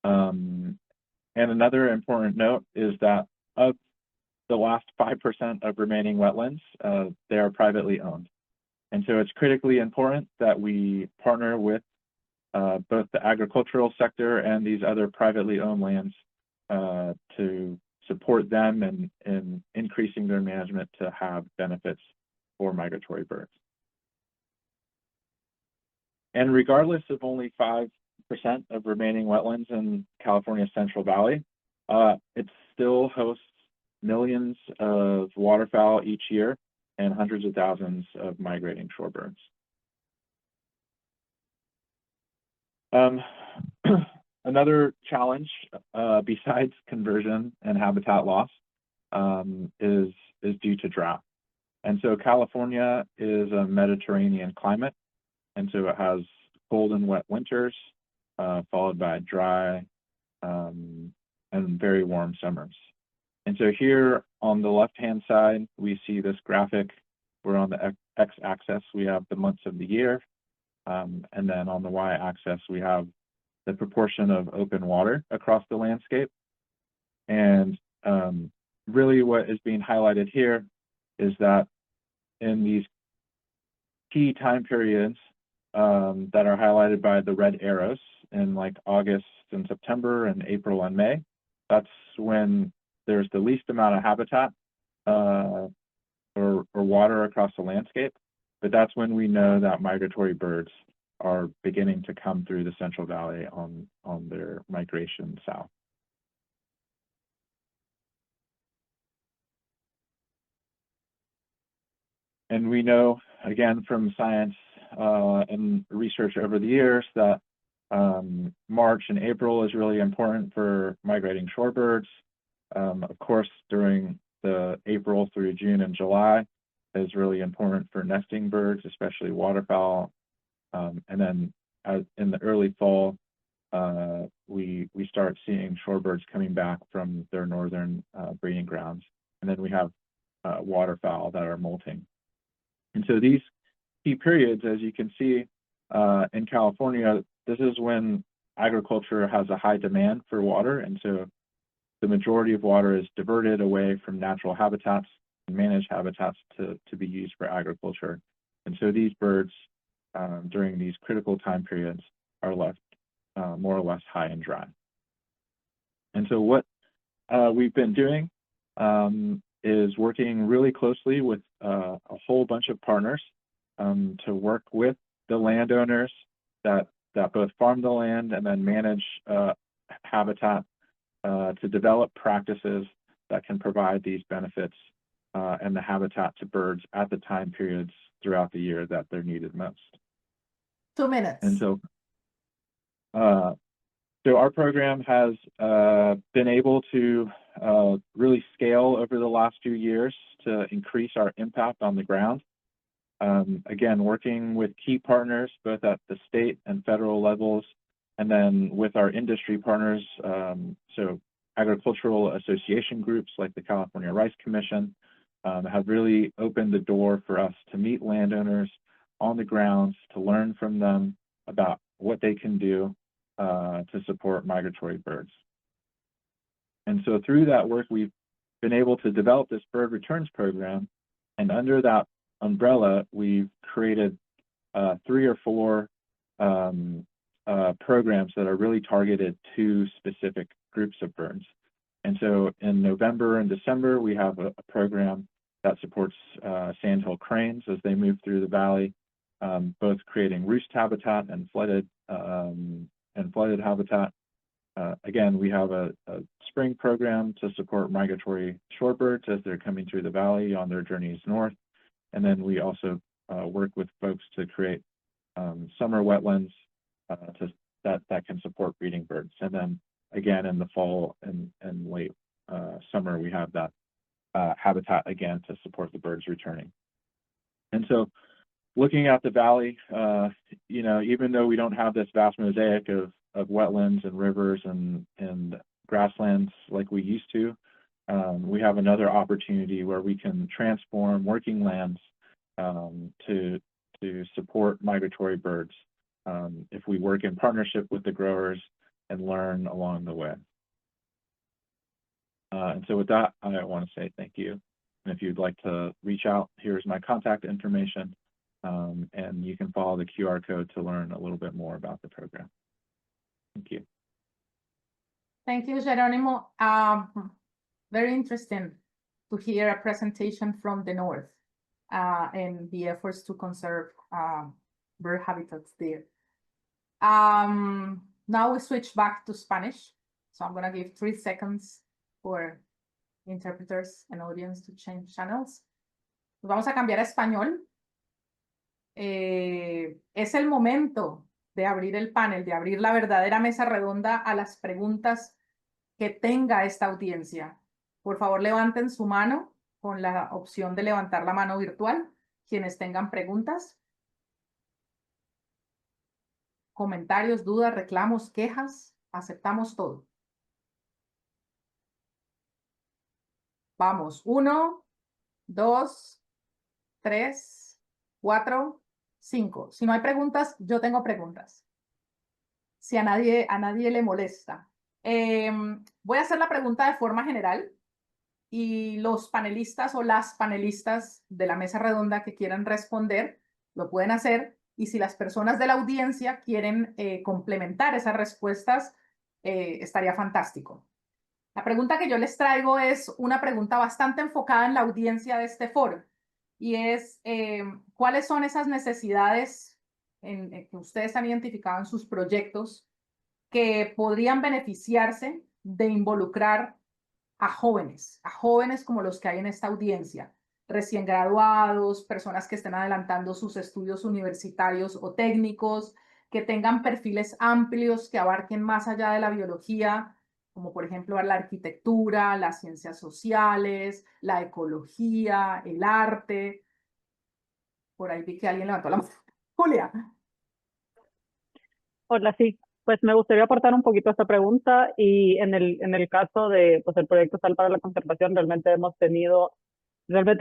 And another important note is that of the last 5% of remaining wetlands, they are privately owned. And so it's critically important that we partner with both the agricultural sector and these other privately owned lands to support them in increasing their management to have benefits for migratory birds. And regardless of only 5% of remaining wetlands in California's Central Valley, it still hosts millions of waterfowl each year and hundreds of thousands of migrating shorebirds. Another challenge besides conversion and habitat loss is due to drought. And so California is a Mediterranean climate, and so it has cold and wet winters, followed by dry and very warm summers. And so here on the left-hand side, we see this graphic where on the x-axis we have the months of the year, and then on the y-axis we have the proportion of open water across the landscape. And really what is being highlighted here is that in these key time periods that are highlighted by the red arrows in like August and September and April and May, that's when there's the least amount of habitat or water across the landscape, but that's when we know that migratory birds are beginning to come through the Central Valley on their migration south. And we know, again, from science and research over the years that March and April is really important for migrating shorebirds. Of course, during the April through June and July is really important for nesting birds, especially waterfowl. And then in the early fall, we start seeing shorebirds coming back from their northern breeding grounds. And then we have waterfowl that are molting. And so these key periods, as you can see in California, this is when agriculture has a high demand for water. And so the majority of water is diverted away from natural habitats and managed habitats to be used for agriculture. And so these birds during these critical time periods are left more or less high and dry. And so what we've been doing is working really closely with a whole bunch of partners to work with the landowners that both farm the land and then manage habitat to develop practices that can provide these benefits and the habitat to birds at the time periods throughout the year that they're needed most. 2 minutes. And so So our program has been able to really scale over the last few years to increase our impact on the ground. Again, working with key partners, both at the state and federal levels, and then with our industry partners, so agricultural association groups like the California Rice Commission, have really opened the door for us to meet landowners on the ground, to learn from them about what they can do to support migratory birds. And so through that work, we've been able to develop this bird returns program. And under that umbrella, we've created 3 or 4 programs that are really targeted to specific groups of birds. And so in November and December, we have a program that supports sandhill cranes as they move through the valley, both creating roost habitat and flooded habitat. Again, we have a spring program to support migratory shorebirds as they're coming through the valley on their journeys north. And then we also work with folks to create summer wetlands that can support breeding birds. And then again, in the fall and late summer, we have that habitat again to support the birds returning. And so looking at the valley, you know, even though we don't have this vast mosaic of wetlands and rivers and grasslands like we used to, we have another opportunity where we can transform working lands to support migratory birds if we work in partnership with the growers and learn along the way. And so with that, I want to say thank you. And if you'd like to reach out, here's my contact information, and you can follow the QR code to learn a little bit more about the program. Thank you. Thank you, Geronimo. Very interesting to hear a presentation from the north and the efforts to conserve bird habitats there. Now we switch back to Spanish. So I'm gonna give 3 seconds for interpreters and audience to change channels. Nos vamos a cambiar a español. Es el momento de abrir el panel, de abrir la verdadera mesa redonda a las preguntas que tenga esta audiencia. Por favor, levanten su mano con la opción de levantar la mano virtual, quienes tengan preguntas, comentarios, dudas, reclamos, quejas, aceptamos todo. Vamos, 1, 2, 3, 4, 5. Si no hay preguntas, yo tengo preguntas. Si a nadie le molesta. Voy a hacer la pregunta de forma general y los panelistas o las panelistas de la mesa redonda que quieran responder lo pueden hacer, y si las personas de la audiencia quieren complementar esas respuestas, estaría fantástico. La pregunta que yo les traigo es una pregunta bastante enfocada en la audiencia de este foro, y es ¿cuáles son esas necesidades que ustedes han identificado en sus proyectos que podrían beneficiarse de involucrar a jóvenes como los que hay en esta audiencia, recién graduados, personas que estén adelantando sus estudios universitarios o técnicos, que tengan perfiles amplios que abarquen más allá de la biología, como por ejemplo la arquitectura, las ciencias sociales, la ecología, el arte? Por ahí vi que alguien levantó la mano. Julia. Hola, sí. Pues me gustaría aportar un poquito a esta pregunta, y en el caso de pues, el proyecto Sal para la Conservación, realmente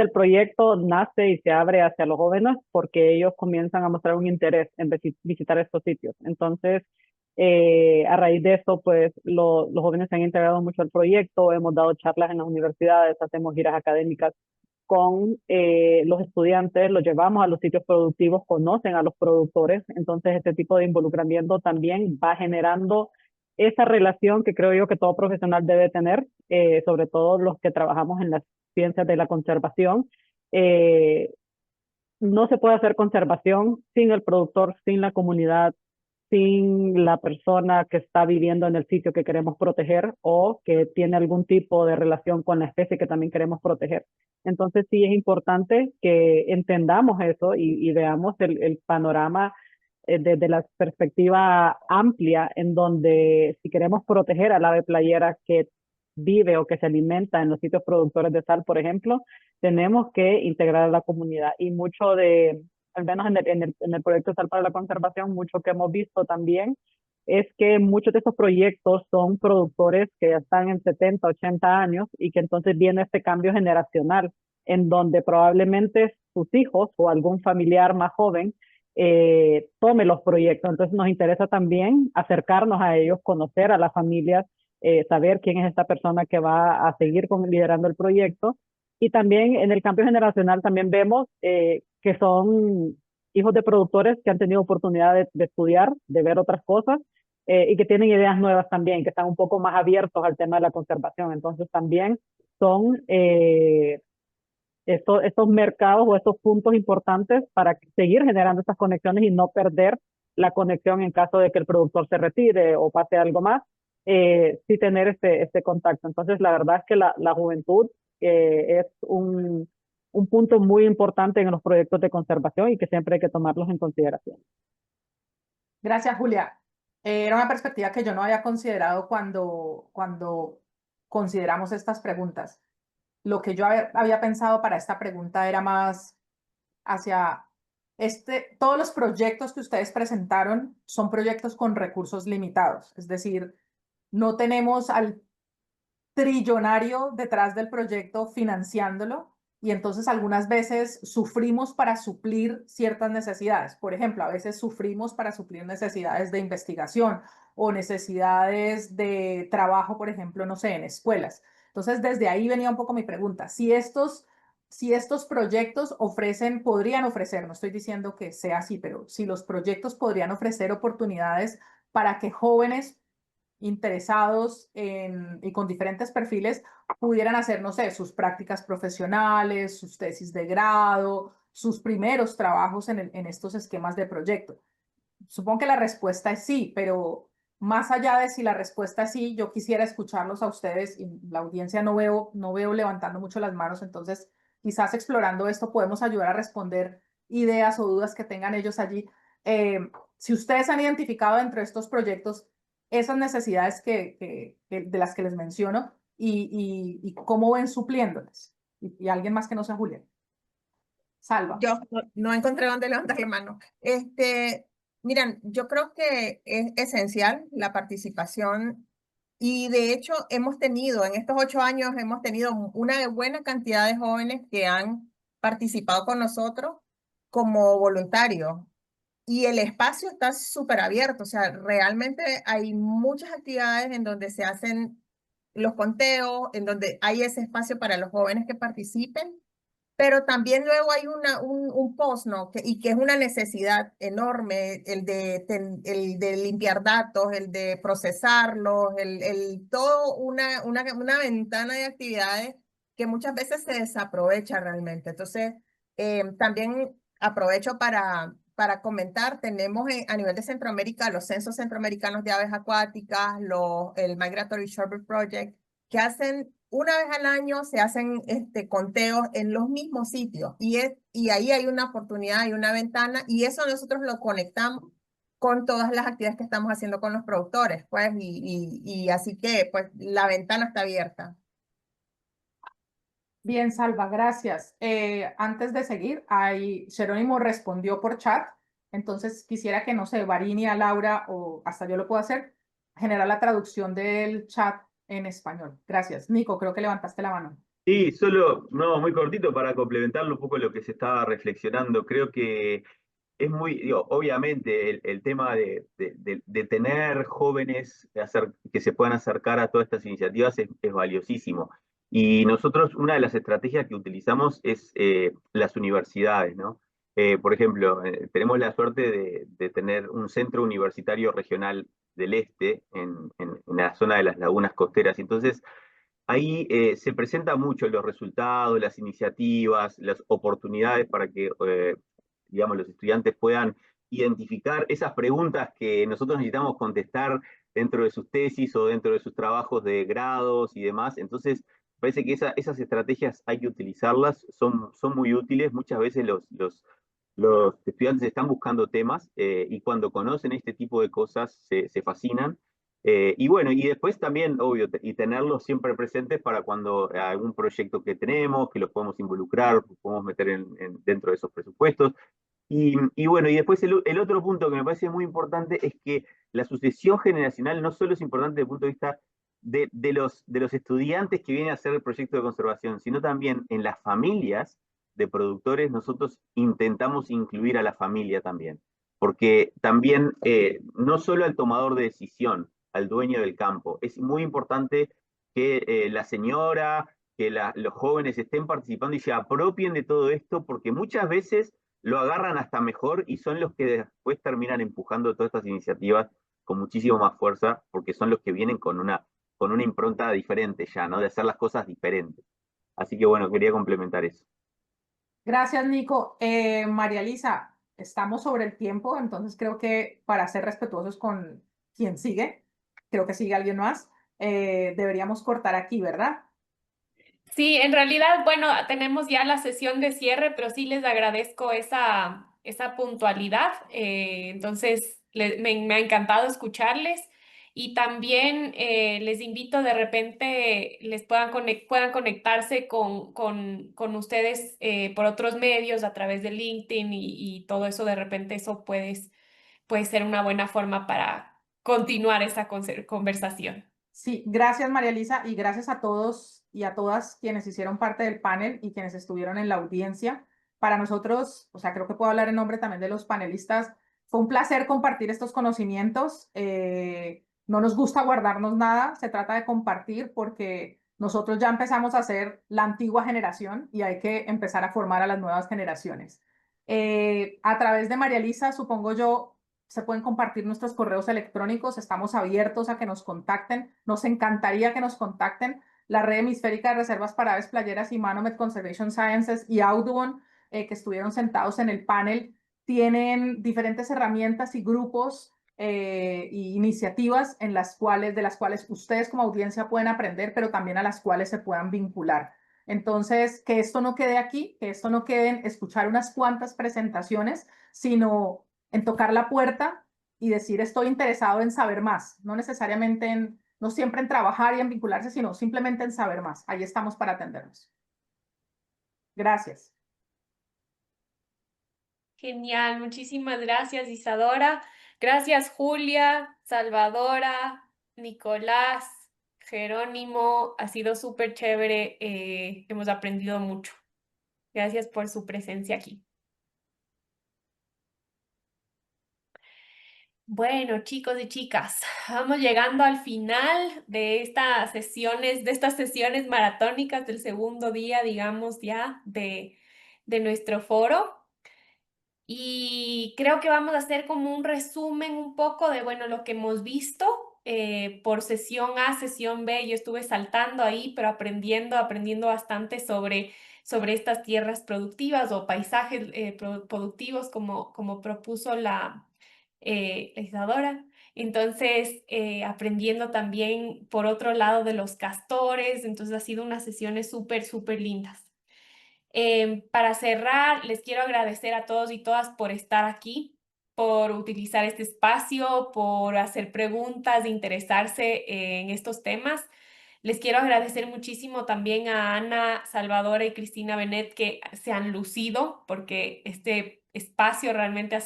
el proyecto nace y se abre hacia los jóvenes porque ellos comienzan a mostrar un interés en visitar estos sitios. Entonces, a raíz de eso, pues los jóvenes se han integrado mucho al proyecto, hemos dado charlas en las universidades, hacemos giras académicas con los estudiantes, los llevamos a los sitios productivos, conocen a los productores. Entonces este tipo de involucramiento también va generando esa relación que creo yo que todo profesional debe tener, sobre todo los que trabajamos en las ciencias de la conservación. No se puede hacer conservación sin el productor, sin la comunidad, sin la persona que está viviendo en el sitio que queremos proteger o que tiene algún tipo de relación con la especie que también queremos proteger. Entonces sí es importante que entendamos eso y veamos el panorama desde la perspectiva amplia, en donde si queremos proteger al ave playera que vive o que se alimenta en los sitios productores de sal, por ejemplo, tenemos que integrar a la comunidad. Y mucho de, al menos en el proyecto Sal para la Conservación, mucho que hemos visto también es que muchos de estos proyectos son productores que ya están en 70, 80 años y que entonces viene este cambio generacional en donde probablemente sus hijos o algún familiar más joven tome los proyectos. Entonces nos interesa también acercarnos a ellos, conocer a las familias, saber quién es esta persona que va a seguir liderando el proyecto. Y también en el cambio generacional también vemos que son hijos de productores que han tenido oportunidad de estudiar, de ver otras cosas y que tienen ideas nuevas también, que están un poco más abiertos al tema de la conservación. Entonces también son estos mercados o estos puntos importantes para seguir generando estas conexiones y no perder la conexión en caso de que el productor se retire o pase algo más, sí tener este contacto. Entonces, la verdad es que la juventud es un punto muy importante en los proyectos de conservación y que siempre hay que tomarlos en consideración. Gracias, Julia. Era una perspectiva que yo no había considerado cuando consideramos estas preguntas. Lo que yo había pensado para esta pregunta era más hacia todos los proyectos que ustedes presentaron son proyectos con recursos limitados, es decir, no tenemos al trillonario detrás del proyecto financiándolo y entonces algunas veces sufrimos para suplir ciertas necesidades. Por ejemplo, a veces sufrimos para suplir necesidades de investigación o necesidades de trabajo, por ejemplo, no sé, en escuelas. Entonces, desde ahí venía un poco mi pregunta. Si estos proyectos podrían ofrecer, no estoy diciendo que sea así, pero si los proyectos podrían ofrecer oportunidades para que jóvenes interesados y con diferentes perfiles pudieran hacer, no sé, sus prácticas profesionales, sus tesis de grado, sus primeros trabajos en estos esquemas de proyecto. Supongo que la respuesta es sí, pero más allá de si la respuesta es sí, yo quisiera escucharlos a ustedes y la audiencia no veo levantando mucho las manos, entonces quizás explorando esto podemos ayudar a responder ideas o dudas que tengan ellos allí. Si ustedes han identificado dentro de estos proyectos esas necesidades de las que les menciono y cómo ven supliéndolas. Y alguien más que no sea Julia. Salva. Yo no encontré dónde levantar la mano. Miren, yo creo que es esencial la participación y de hecho en estos 8 años, hemos tenido una buena cantidad de jóvenes que han participado con nosotros como voluntarios. Y el espacio está súper abierto, o sea, realmente hay muchas actividades en donde se hacen los conteos, en donde hay ese espacio para los jóvenes que participen, pero también luego hay un post, ¿no? Y que es una necesidad enorme, el de limpiar datos, el de procesarlos, todo una ventana de actividades que muchas veces se desaprovecha realmente. Entonces, también aprovecho para comentar, tenemos a nivel de Centroamérica los censos centroamericanos de aves acuáticas, el Migratory Shorebird Project, que hacen una vez al año, se hacen conteos en los mismos sitios y ahí hay una oportunidad, hay una ventana y eso nosotros lo conectamos con todas las actividades que estamos haciendo con los productores, pues, y así que pues la ventana está abierta. Bien, Salva, gracias. Antes de seguir, Jerónimo respondió por chat, entonces quisiera que, no sé, Varini, a Laura o hasta yo lo puedo hacer, generar la traducción del chat en español. Gracias. Nico, creo que levantaste la mano. Sí, muy cortito para complementarlo un poco lo que se estaba reflexionando. Creo que es obviamente el tema de tener jóvenes que se puedan acercar a todas estas iniciativas es valiosísimo. Y nosotros, una de las estrategias que utilizamos es las universidades, ¿no? Por ejemplo, tenemos la suerte de tener un centro universitario regional del este en la zona de las lagunas costeras. Entonces, ahí se presentan mucho los resultados, las iniciativas, las oportunidades para que, digamos, los estudiantes puedan identificar esas preguntas que nosotros necesitamos contestar dentro de sus tesis o dentro de sus trabajos de grados y demás. Entonces, parece que esas estrategias hay que utilizarlas, son muy útiles. Muchas veces los estudiantes están buscando temas y cuando conocen este tipo de cosas se fascinan. Y bueno, y después también, obvio, y tenerlos siempre presentes para cuando algún proyecto que tenemos, que los podemos involucrar, podemos meter dentro de esos presupuestos. Y bueno, y después el otro punto que me parece muy importante es que la sucesión generacional no solo es importante desde el punto de vista de los estudiantes que vienen a hacer el proyecto de conservación, sino también en las familias de productores. Nosotros intentamos incluir a la familia también, porque también no solo al tomador de decisión, al dueño del campo, es muy importante que la señora, que los jóvenes estén participando y se apropien de todo esto, porque muchas veces lo agarran hasta mejor y son los que después terminan empujando todas estas iniciativas con muchísimo más fuerza, porque son los que vienen con una impronta diferente ya, ¿no? De hacer las cosas diferentes. Así que bueno, quería complementar eso. Gracias, Nico. María Elisa, estamos sobre el tiempo, entonces creo que para ser respetuosos con quien sigue, creo que sigue alguien más, deberíamos cortar aquí, ¿verdad? Sí, en realidad, bueno, tenemos ya la sesión de cierre, pero sí les agradezco esa puntualidad. Entonces, me ha encantado escucharles y también les invito de repente, puedan conectarse con ustedes por otros medios a través de LinkedIn y todo eso. De repente eso puede ser una buena forma para continuar esa conversación. Sí, gracias María Elisa y gracias a todos y a todas quienes hicieron parte del panel y quienes estuvieron en la audiencia. Para nosotros, o sea, creo que puedo hablar en nombre también de los panelistas, fue un placer compartir estos conocimientos. No nos gusta guardarnos nada, se trata de compartir porque nosotros ya empezamos a ser la antigua generación y hay que empezar a formar a las nuevas generaciones. A través de María Elisa, supongo yo, se pueden compartir nuestros correos electrónicos, estamos abiertos a que nos contacten, nos encantaría que nos contacten. La Red Hemisférica de Reservas para Aves Playeras y Manomet Conservation Sciences y Audubon, que estuvieron sentados en el panel, tienen diferentes herramientas y grupos e iniciativas de las cuales ustedes como audiencia pueden aprender, pero también a las cuales se puedan vincular. Entonces, que esto no quede aquí, que esto no quede en escuchar unas cuantas presentaciones, sino en tocar la puerta y decir estoy interesado en saber más, no necesariamente no siempre en trabajar y en vincularse, sino simplemente en saber más. Ahí estamos para atendernos. Gracias. Genial, muchísimas gracias Isadora. Gracias Julia, Salvadora, Nicolás, Jerónimo. Ha sido súper chévere, hemos aprendido mucho. Gracias por su presencia aquí. Bueno, chicos y chicas, vamos llegando al final de estas sesiones maratónicas del segundo día, digamos ya, de nuestro foro. Y creo que vamos a hacer como un resumen un poco de, bueno, lo que hemos visto por sesión A, sesión B. Yo estuve saltando ahí, pero aprendiendo bastante sobre estas tierras productivas o paisajes productivos como propuso la Isadora. Entonces, aprendiendo también por otro lado de los castores. Entonces, ha sido unas sesiones súper, súper lindas. Para cerrar, les quiero agradecer a todos y todas por estar aquí, por utilizar este espacio, por hacer preguntas, de interesarse en estos temas. Les quiero agradecer muchísimo también a Ana, Salvadora y Cristina Benet que se han lucido porque este espacio realmente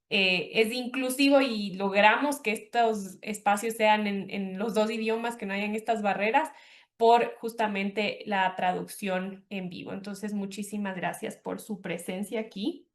es inclusivo y logramos que estos espacios sean en los dos idiomas, que no hayan estas barreras por justamente la traducción en vivo. Entonces, muchísimas gracias por su presencia aquí.